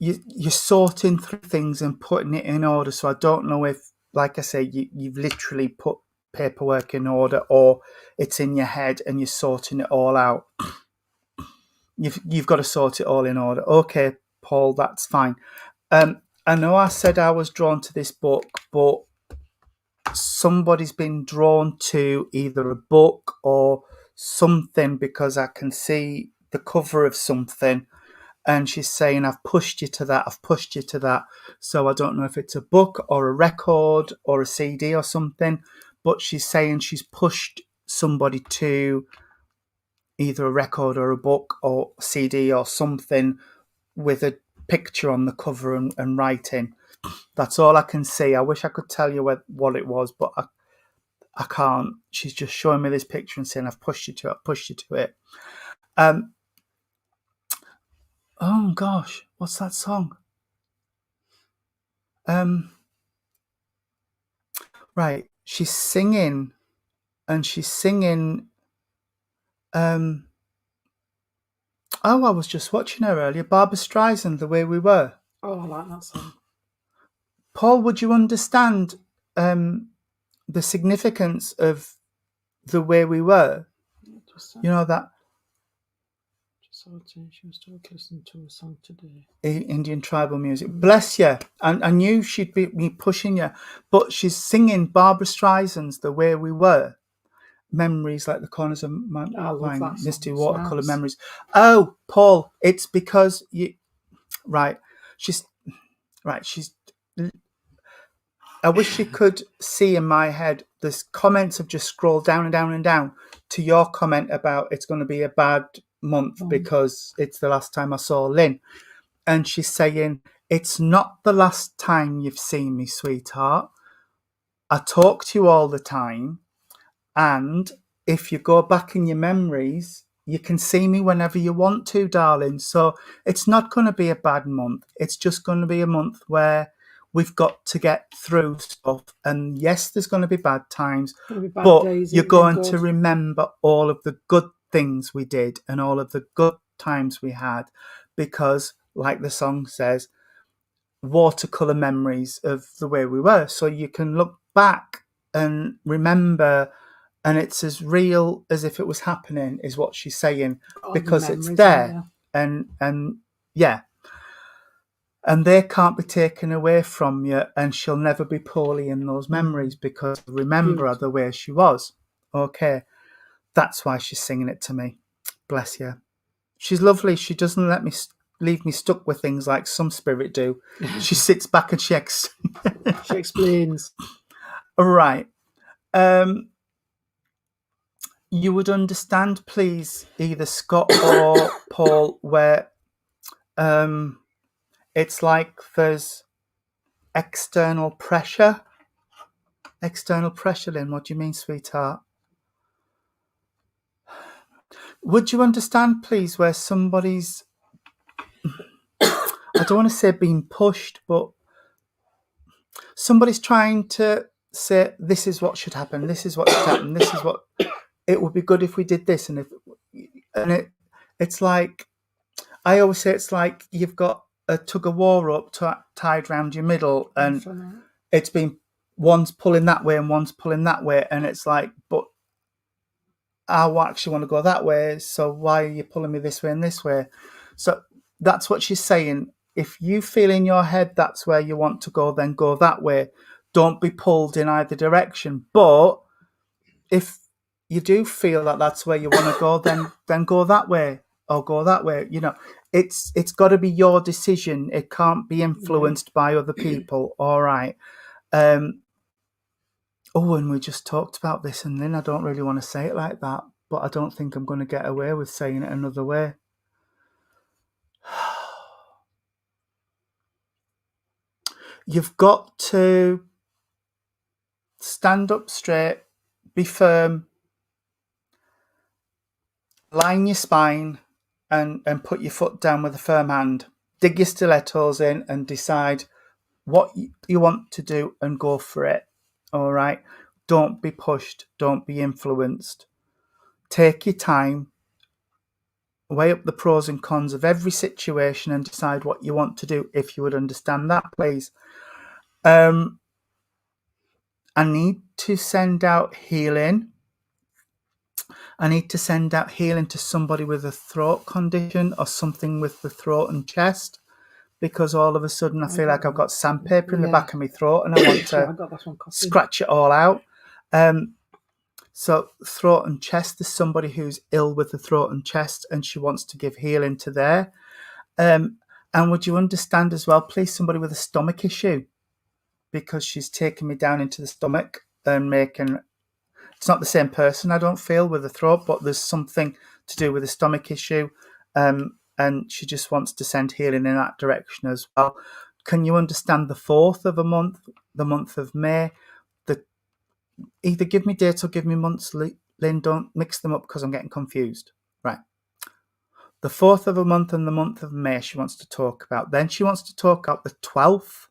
you're sorting through things and putting it in order. So I don't know if, like I say, you've literally put paperwork in order, or it's in your head and you're sorting it all out. You've got to sort it all in order. Okay, Paul, that's fine. I know I said I was drawn to this book, but somebody's been drawn to either a book or something, because I can see the cover of something, and she's saying, I've pushed you to that, I've pushed you to that. So I don't know if it's a book or a record or a CD or something, but she's saying she's pushed somebody to either a record or a book or CD or something with a picture on the cover and writing. That's all I can see. I wish I could tell you what it was, but I can't. She's just showing me this picture and saying, I've pushed you to it, I've pushed you to it. Oh gosh, what's that song? Right, she's singing, and she's singing. Oh, I was just watching her earlier, Barbra Streisand, The Way We Were. Oh, I like that song. Paul, would you understand the significance of The Way We Were? You know that. She was listening to a song today. Indian tribal music. Bless you. I knew she'd be me pushing you, but she's singing Barbra Streisand's "The Way We Were." Memories like the corners of my mind, misty watercolor memories. Oh, Paul, it's because you. Right, she's. I wish you could see in my head. The comments have just scrolled down and down and down to your comment about it's going to be a bad month because it's the last time I saw Lynn, and she's saying it's not the last time you've seen me, sweetheart. I talk to you all the time, and if you go back in your memories, you can see me whenever you want to, darling. So it's not going to be a bad month. It's just going to be a month where we've got to get through stuff. And yes, there's going to be bad times, but you're going to remember all of the good things we did and all of the good times we had, because, like the song says, watercolor memories of the way we were. So you can look back and remember, and it's as real as if it was happening, is what she's saying, because it's there. And yeah. And they can't be taken away from you, and she'll never be poorly in those memories, because remember her the way she was. Okay. That's why she's singing it to me. Bless you. She's lovely. She doesn't leave me stuck with things like some spirit do. She sits back and she explains. Right. You would understand, please, either Scott or Paul, where it's like there's external pressure. External pressure, Lynn. What do you mean, sweetheart? Would you understand, please, where somebody's, I don't want to say being pushed, but somebody's trying to say, this is what should happen, this is what should happen, this is what, it would be good if we did this. It's like, I always say it's like you've got a tug of war rope tied around your middle, and it's been one's pulling that way and one's pulling that way, and it's like, but I actually want to go that way, so why are you pulling me this way and this way? So that's what she's saying. If you feel in your head that's where you want to go, then go that way. Don't be pulled in either direction. But if you do feel that that's where you want to go, then go that way or go that way. You know, it's got to be your decision. It can't be influenced by other people. All right. Oh, and we just talked about this, and then I don't really want to say it like that, but I don't think I'm going to get away with saying it another way. You've got to stand up straight, be firm, line your spine, and put your foot down with a firm hand. Dig your stilettos in and decide what you want to do and go for it. All right? Don't be pushed. Don't be influenced. Take your time. Weigh up the pros and cons of every situation and decide what you want to do, if you would understand that, please. I need to send out healing. I need to send out healing to somebody with a throat condition or something with the throat and chest, because all of a sudden I feel like I've got sandpaper in the back of my throat and I want to scratch it all out. So throat and chest, there's somebody who's ill with the throat and chest and she wants to give healing to there. And would you understand as well, please, somebody with a stomach issue, because she's taken me down into the stomach and making... It's not the same person, I don't feel, with the throat, but there's something to do with the stomach issue. And she just wants to send healing in that direction as well. Can you understand the 4th of a month, the month of May? Either give me dates or give me months, Lynn. Don't mix them up because I'm getting confused. Right. The 4th of a month and the month of May she wants to talk about. Then she wants to talk about the 12th,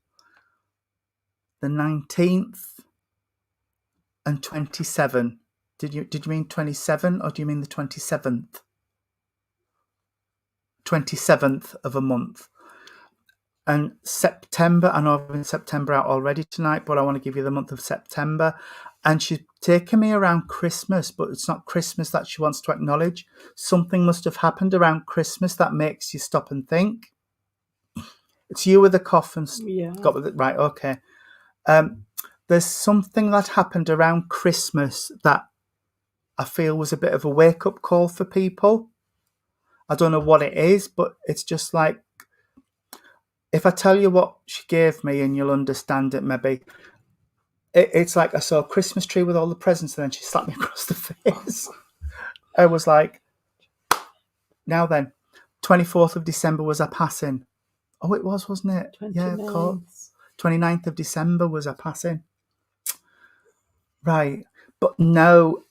the 19th, and 27. Did you mean 27 or do you mean the 27th? 27th of a month. And September, I know I've been September out already tonight, but I want to give you the month of September. And she's taken me around Christmas, but it's not Christmas that she wants to acknowledge. Something must have happened around Christmas that makes you stop and think. It's you with a cough and got with it. Right, okay. There's something that happened around Christmas that I feel was a bit of a wake-up call for people. I don't know what it is, but it's just like, if I tell you what she gave me and you'll understand it maybe, it's like I saw a Christmas tree with all the presents and then she slapped me across the face. I was like, now then, 24th of December was a passing. Oh, it was, wasn't it? 29th. Yeah, of course. 29th of December was a passing. Right. But no,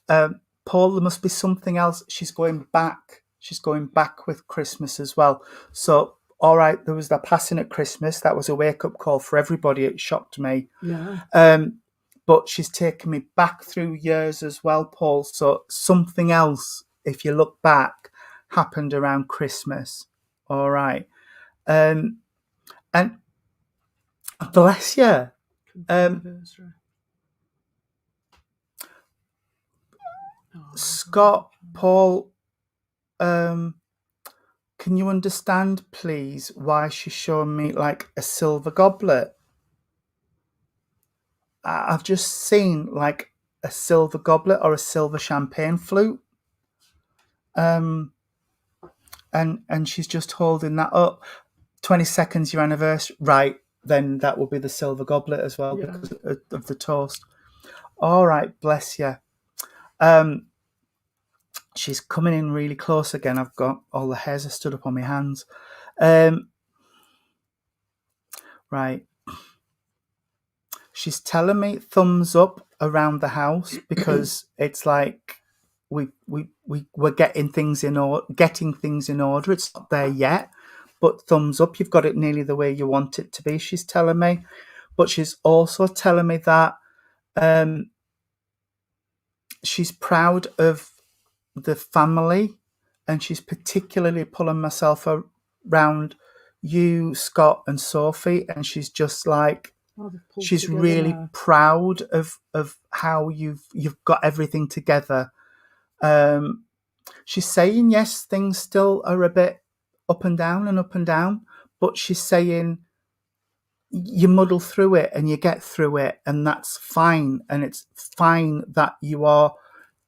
Paul, there must be something else. She's going back. She's going back with Christmas as well. So, all right, there was that passing at Christmas. That was a wake-up call for everybody. It shocked me. Yeah. But she's taken me back through years as well, Paul. So something else, if you look back, happened around Christmas. All right. And bless you. Scott, Paul, can you understand, please, why she's showing me like a silver goblet? I've just seen like a silver goblet or a silver champagne flute. And she's just holding that up. 22nd's your anniversary. Right, then that will be the silver goblet as well because of the toast. All right, bless you. She's coming in really close again. I've got all the hairs are stood up on my hands. Right. She's telling me thumbs up around the house because it's like we're getting things in order. It's not there yet, but thumbs up. You've got it nearly the way you want it to be. She's telling me, but she's also telling me that she's proud of the family, and she's particularly pulling myself around you, Scott, and Sophie, and she's just like, Oh, they've pulled She's together really now. proud of how you've got everything together. She's saying, yes, things still are a bit up and down, but she's saying you muddle through it and you get through it, and that's fine. And it's fine that you are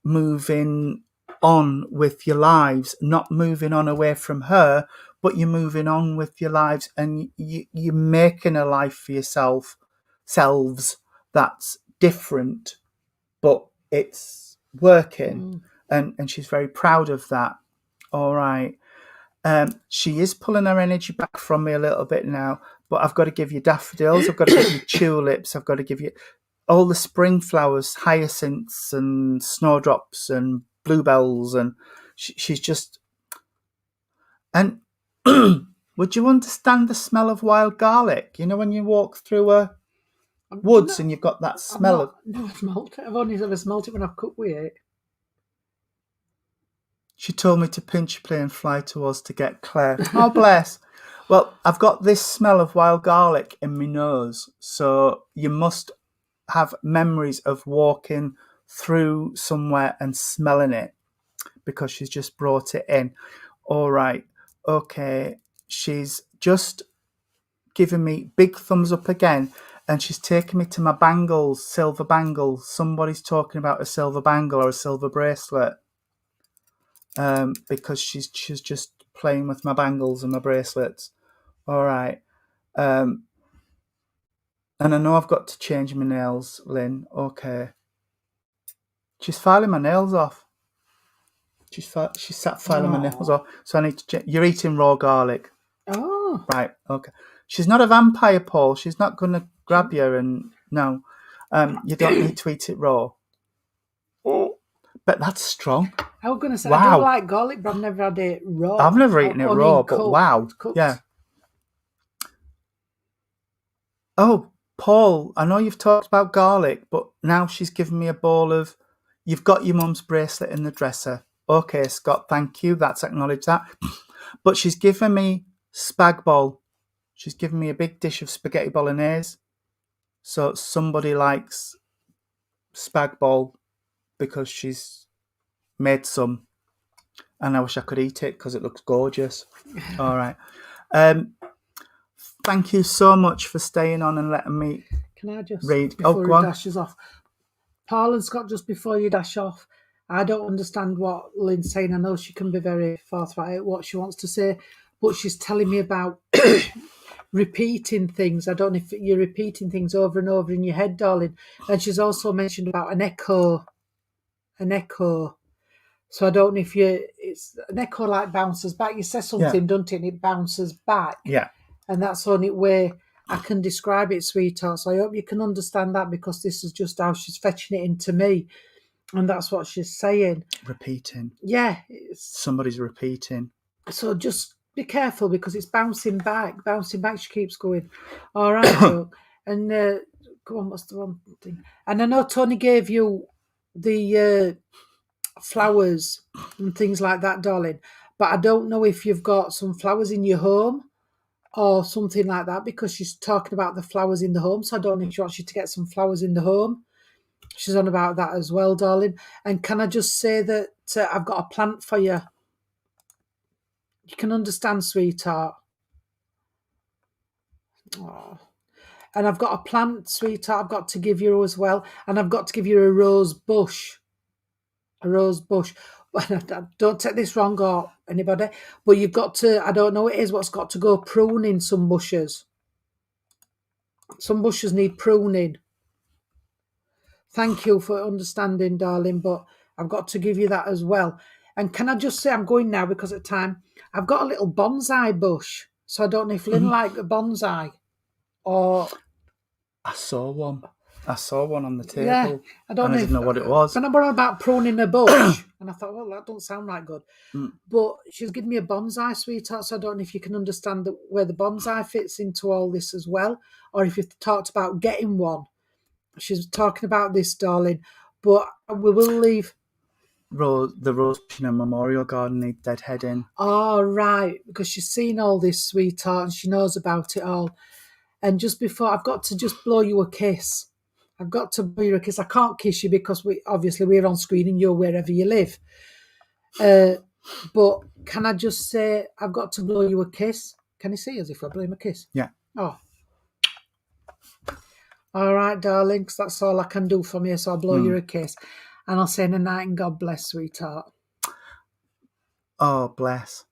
moving on with your lives, not moving on away from her, but you're moving on with your lives, and you're making a life for selves that's different, but it's working. And she's very proud of that. All right. She is pulling her energy back from me a little bit now, but I've got to give you daffodils, I've got to give you tulips, I've got to give you all the spring flowers, hyacinths and snowdrops and bluebells, and she's just. And would you understand the smell of wild garlic? You know, when you walk through a woods and you've got that smell of. No, I've smelt it. I've only ever smelt it when I've cooked with it. She told me to pinch play and fly towards to get Claire. Oh, bless. Well, I've got this smell of wild garlic in my nose, so you must have memories of walking through somewhere and smelling it, because she's just brought it in. All right. Okay. She's just given me big thumbs up again, and she's taken me to my bangles, silver bangles. Somebody's talking about a silver bangle or a silver bracelet. Because she's just playing with my bangles and my bracelets. All right. And I know I've got to change my nails, Lynn. Okay. She's filing my nails off. She's sat filing my nails off. So I need to you're eating raw garlic. Oh. Right. Okay. She's not a vampire, Paul. She's not going to grab you and... No. You don't need to eat it raw. But that's strong. I was going to say, wow. I don't like garlic, but I've never had it raw. I've never eaten it raw, but wow. Cooked. Yeah. Oh, Paul, I know you've talked about garlic, but now she's given me a bowl of... You've got your mum's bracelet in the dresser. Okay, Scott, thank you. That's acknowledged that. But she's given me spag bowl. She's given me a big dish of spaghetti bolognese. So somebody likes spag bowl because she's made some. And I wish I could eat it because it looks gorgeous. All right. Thank you so much for staying on and letting me Can I just read. Before Go on. he dashes off? Paul and Scott, just before you dash off, I don't understand what Lynn's saying. I know she can be very forthright at what she wants to say, but she's telling me about repeating things. I don't know if you're repeating things over and over in your head, darling. And she's also mentioned about an echo. So I don't know if it's an echo like bounces back. You say something, don't it? And it bounces back. Yeah. And that's the only way I can describe it, sweetheart. So I hope you can understand that, because this is just how she's fetching it into me. And that's what she's saying. Repeating. Yeah. Somebody's repeating. So just be careful, because it's bouncing back. She keeps going. All right, Joe. And go on, what's the wrong thing? And I know Tony gave you the flowers and things like that, darling. But I don't know if you've got some flowers in your home or something like that, because she's talking about the flowers in the home. So I don't know if she wants you to get some flowers in the home. She's on about that as well, darling. And can I just say that I've got a plant for you? You can understand, sweetheart. Oh. And I've got a plant, sweetheart, I've got to give you as well. And I've got to give you a rose bush. A rose bush. Don't take this wrong, or anybody, but you've got to, I don't know what it is, what's got to go pruning some bushes. Some bushes need pruning. Thank you for understanding, darling, but I've got to give you that as well. And can I just say, I'm going now because of time, I've got a little bonsai bush. So I don't know if Lynn liked a bonsai or... I saw one on the table. Yeah, I didn't know what it was. And I'm worried about pruning a bush. And I thought, well, that don't sound right good. But she's given me a bonsai, sweetheart, so I don't know if you can understand where the bonsai fits into all this as well, or if you've talked about getting one. She's talking about this, darling, but we will leave. The Rose Memorial Garden need deadheading. Oh, right, because she's seen all this, sweetheart, and she knows about it all. And just before, I've got to just blow you a kiss. I've got to blow you a kiss. I can't kiss you because we're on screen and you're wherever you live. But can I just say, I've got to blow you a kiss? Can you see us if I blow him a kiss? Yeah. Oh. All right, darling, 'cause that's all I can do for me, so I'll blow you a kiss. And I'll say, night and God bless, sweetheart. Oh, bless.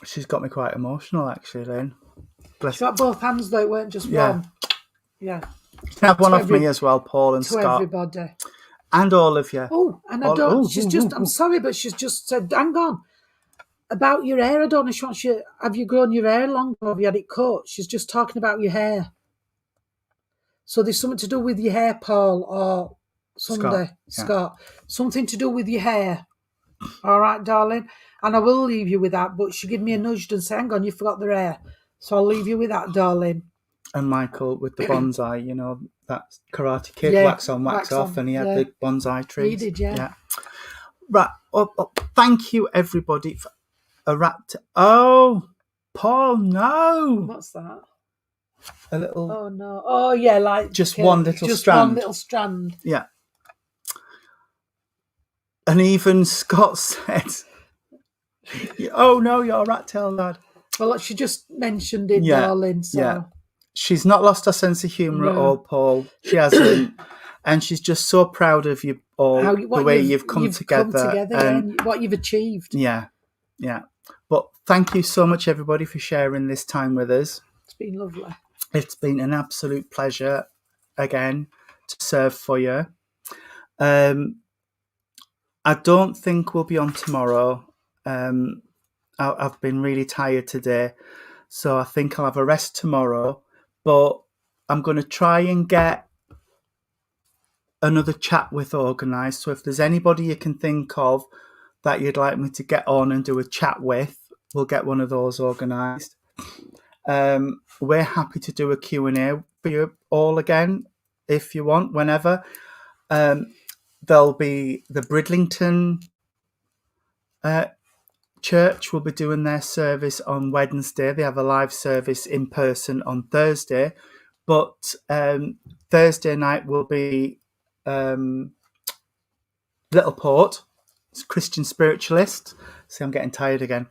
She's got me quite emotional, actually, Lynn. Bless. She got both hands, though, it weren't just one. Yeah. You can have one off me as well, Paul and To Scott. everybody. And all of you. Oh, and I don't, I'm sorry, but she's just said, hang on. About your hair, I don't know if she wants you, have you grown your hair long or have you had it cut? She's just talking about your hair. So there's something to do with your hair, Paul, or Sunday, Scott. Something to do with your hair. All right, darling? And I will leave you with that, but she gave me a nudge and said, hang on, you forgot the hair. So I'll leave you with that, darling. And Michael with the bonsai, you know, that Karate Kid, Yeah, wax on, wax off, and he had the bonsai trees. He did, yeah. Right. Thank you, everybody, for a wrap. Oh, Paul, no. What's that? A little. Oh, no. Oh, yeah, like. Just one little strand. One little strand. Yeah. And even Scott said, oh, no, you're a rat tail lad. Well, she just mentioned it, darling. So. Yeah. She's not lost her sense of humour at all, Paul. She hasn't. And she's just so proud of you all, the way you've come together. And what you've achieved. Yeah, yeah. But thank you so much, everybody, for sharing this time with us. It's been lovely. It's been an absolute pleasure, again, to serve for you. I don't think we'll be on tomorrow. I've been really tired today, so I think I'll have a rest tomorrow. But I'm going to try and get another chat with organised. So if there's anybody you can think of that you'd like me to get on and do a chat with, we'll get one of those organised. We're happy to do a Q&A for you all again, if you want, whenever. There'll be the Bridlington Church will be doing their service on Wednesday. They have a live service in person on Thursday. But Thursday night will be Littleport, it's Christian Spiritualists. See, I'm getting tired again.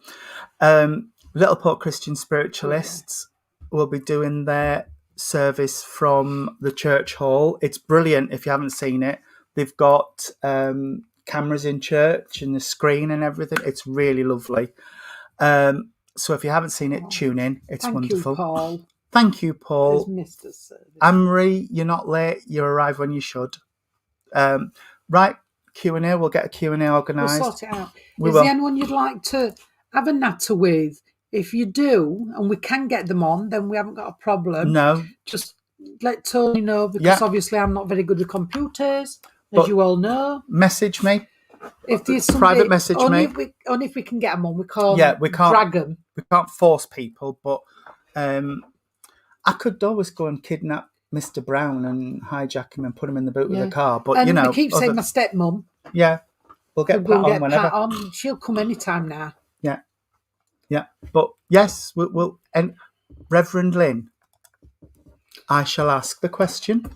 Littleport Christian Spiritualists will be doing their service from the church hall. It's brilliant if you haven't seen it. They've got cameras in church and the screen and everything. It's really lovely. So if you haven't seen it, tune in. It's wonderful. Thank you, Paul. Anne-Marie, you're not late. You arrive when you should. Right, Q&A. We'll get a Q&A organised. We'll sort it out. Is there anyone you'd like to have a natter with? If you do, and we can get them on, then we haven't got a problem. No. Just let Tony know, because obviously I'm not very good with computers, as you all know. Message me. If there's private message me. Only if we can get them on. We can't drag them. We can't force people, but I could always go and kidnap Mr. Brown and hijack him and put him in the boot of the car. But, and we keep saying my stepmum. Yeah. We'll get Pat on whenever. Pat on. She'll come anytime now. Yeah. Yeah. But, yes, we'll and Reverend Lynn, I shall ask the question.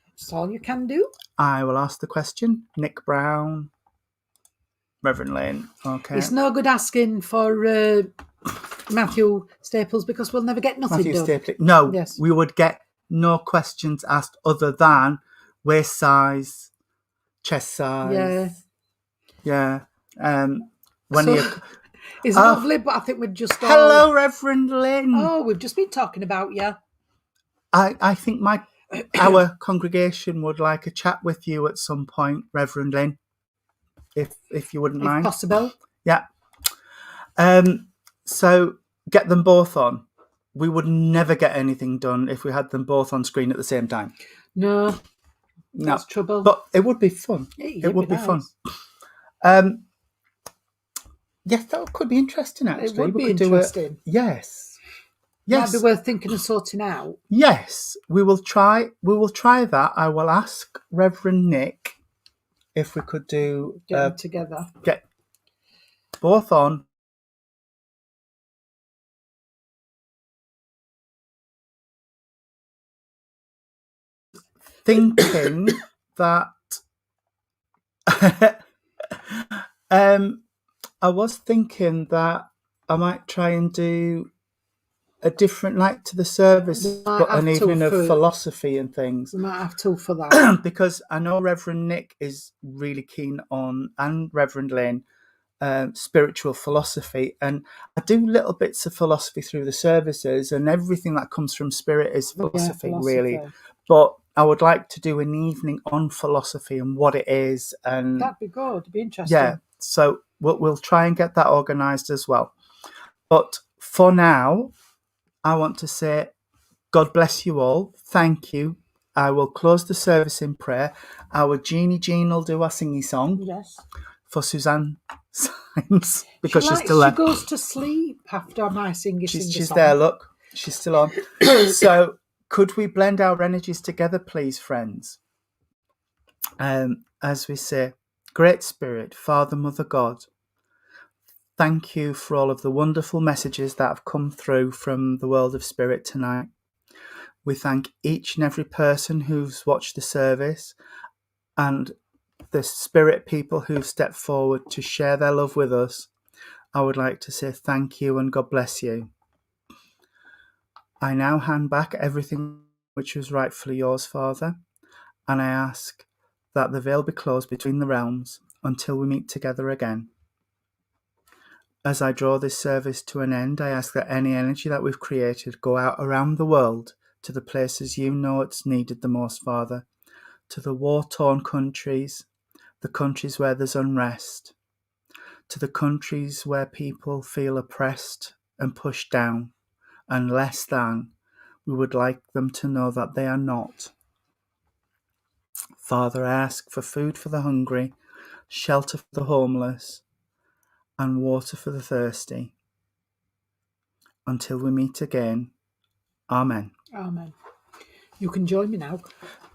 That's all you can do. I will ask the question. Nick Brown, Reverend Lynn. Okay. It's no good asking for Matthew Staples, because we'll never get nothing done. Staples. No, we would get no questions asked other than waist size, chest size. Yeah. It's lovely, but I think we'd just... Hello, Reverend Lynn. Oh, we've just been talking about you. I think our congregation would like a chat with you at some point, Reverend Lynn, if you wouldn't mind. Possible. Yeah. So get them both on. We would never get anything done if we had them both on screen at the same time. No. That's trouble. But it would be fun. It would be fun. Yes, that could be interesting, actually. It would be interesting. Yes. Might be worth thinking and sorting out. Yes, we will try that. I will ask Reverend Nick if we could do... Get them together. Get both on. thinking that I was thinking that I might try and do a different night to the service, but an evening of philosophy and things. We might have to for that. Because I know Reverend Nick is really keen on, and Reverend Lynn, spiritual philosophy. And I do little bits of philosophy through the services, and everything that comes from spirit is philosophy, really. But I would like to do an evening on philosophy and what it is. And that'd be good. It'd be interesting. Yeah, so we'll try and get that organised as well. But for now, I want to say, God bless you all. Thank you. I will close the service in prayer. Our Jeannie Jean will do our singy song. Yes. For Suzanne Symes, because she's still there. She goes to sleep after my singy song. She's there, look. She's still on. So could we blend our energies together, please, friends? As we say, Great Spirit, Father, Mother, God, thank you for all of the wonderful messages that have come through from the world of spirit tonight. We thank each and every person who's watched the service and the spirit people who've stepped forward to share their love with us. I would like to say thank you and God bless you. I now hand back everything which was rightfully yours, Father, and I ask that the veil be closed between the realms until we meet together again. As I draw this service to an end, I ask that any energy that we've created go out around the world to the places you know it's needed the most, Father, to the war-torn countries, the countries where there's unrest, to the countries where people feel oppressed and pushed down and less than. We would like them to know that they are not. Father, I ask for food for the hungry, shelter for the homeless, and water for the thirsty. Until we meet again. Amen. Amen. You can join me now.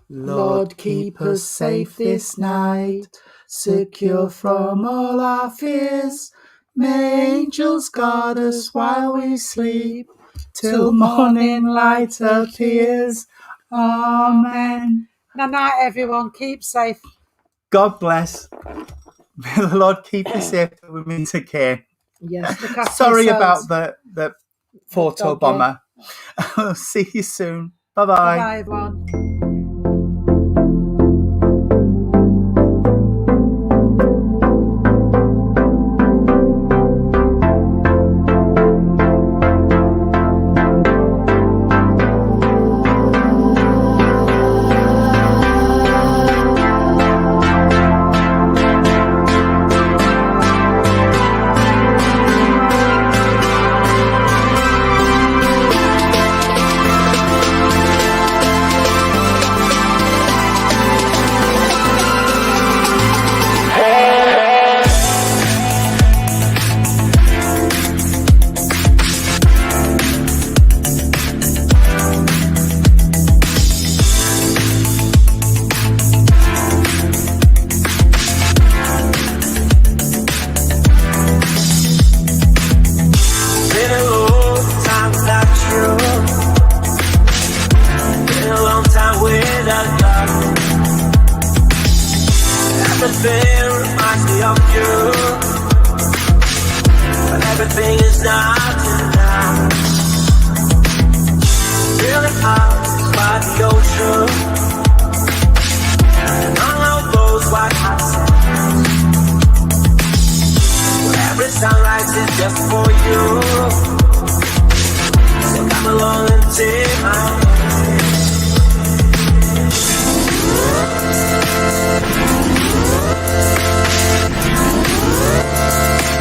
Lord, keep us safe this night, secure from all our fears. May angels guard us while we sleep, till morning light appears. Amen. Good night, everyone. Keep safe. God bless. May the Lord keep you safe till we meet again. Yes. Sorry about the photo bomber. I'll see you soon. Bye-bye. Bye-bye, everyone. Everything reminds me of you, but everything is not enough. Feeling out by the ocean, and all of those white hot sands. Every sunrise is just for you, so come along and take my hand.